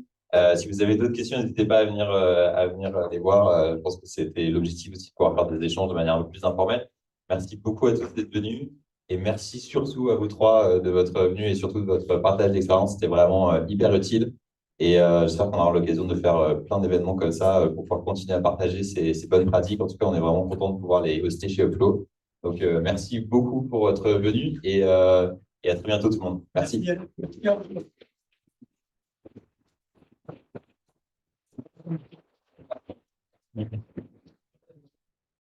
Si vous avez d'autres questions, n'hésitez pas à venir les voir. Je pense que c'était l'objectif aussi de pouvoir faire des échanges de manière un peu plus informelle. Merci beaucoup à tous d'être venus et merci surtout à vous trois de votre venue et surtout de votre partage d'expérience. C'était vraiment hyper utile et j'espère qu'on aura l'occasion de faire plein d'événements comme ça pour pouvoir continuer à partager ces bonnes pratiques. En tout cas, on est vraiment content de pouvoir les hoster chez Upflow. Donc, merci beaucoup pour votre venue et à très bientôt tout le monde. Merci. Merci.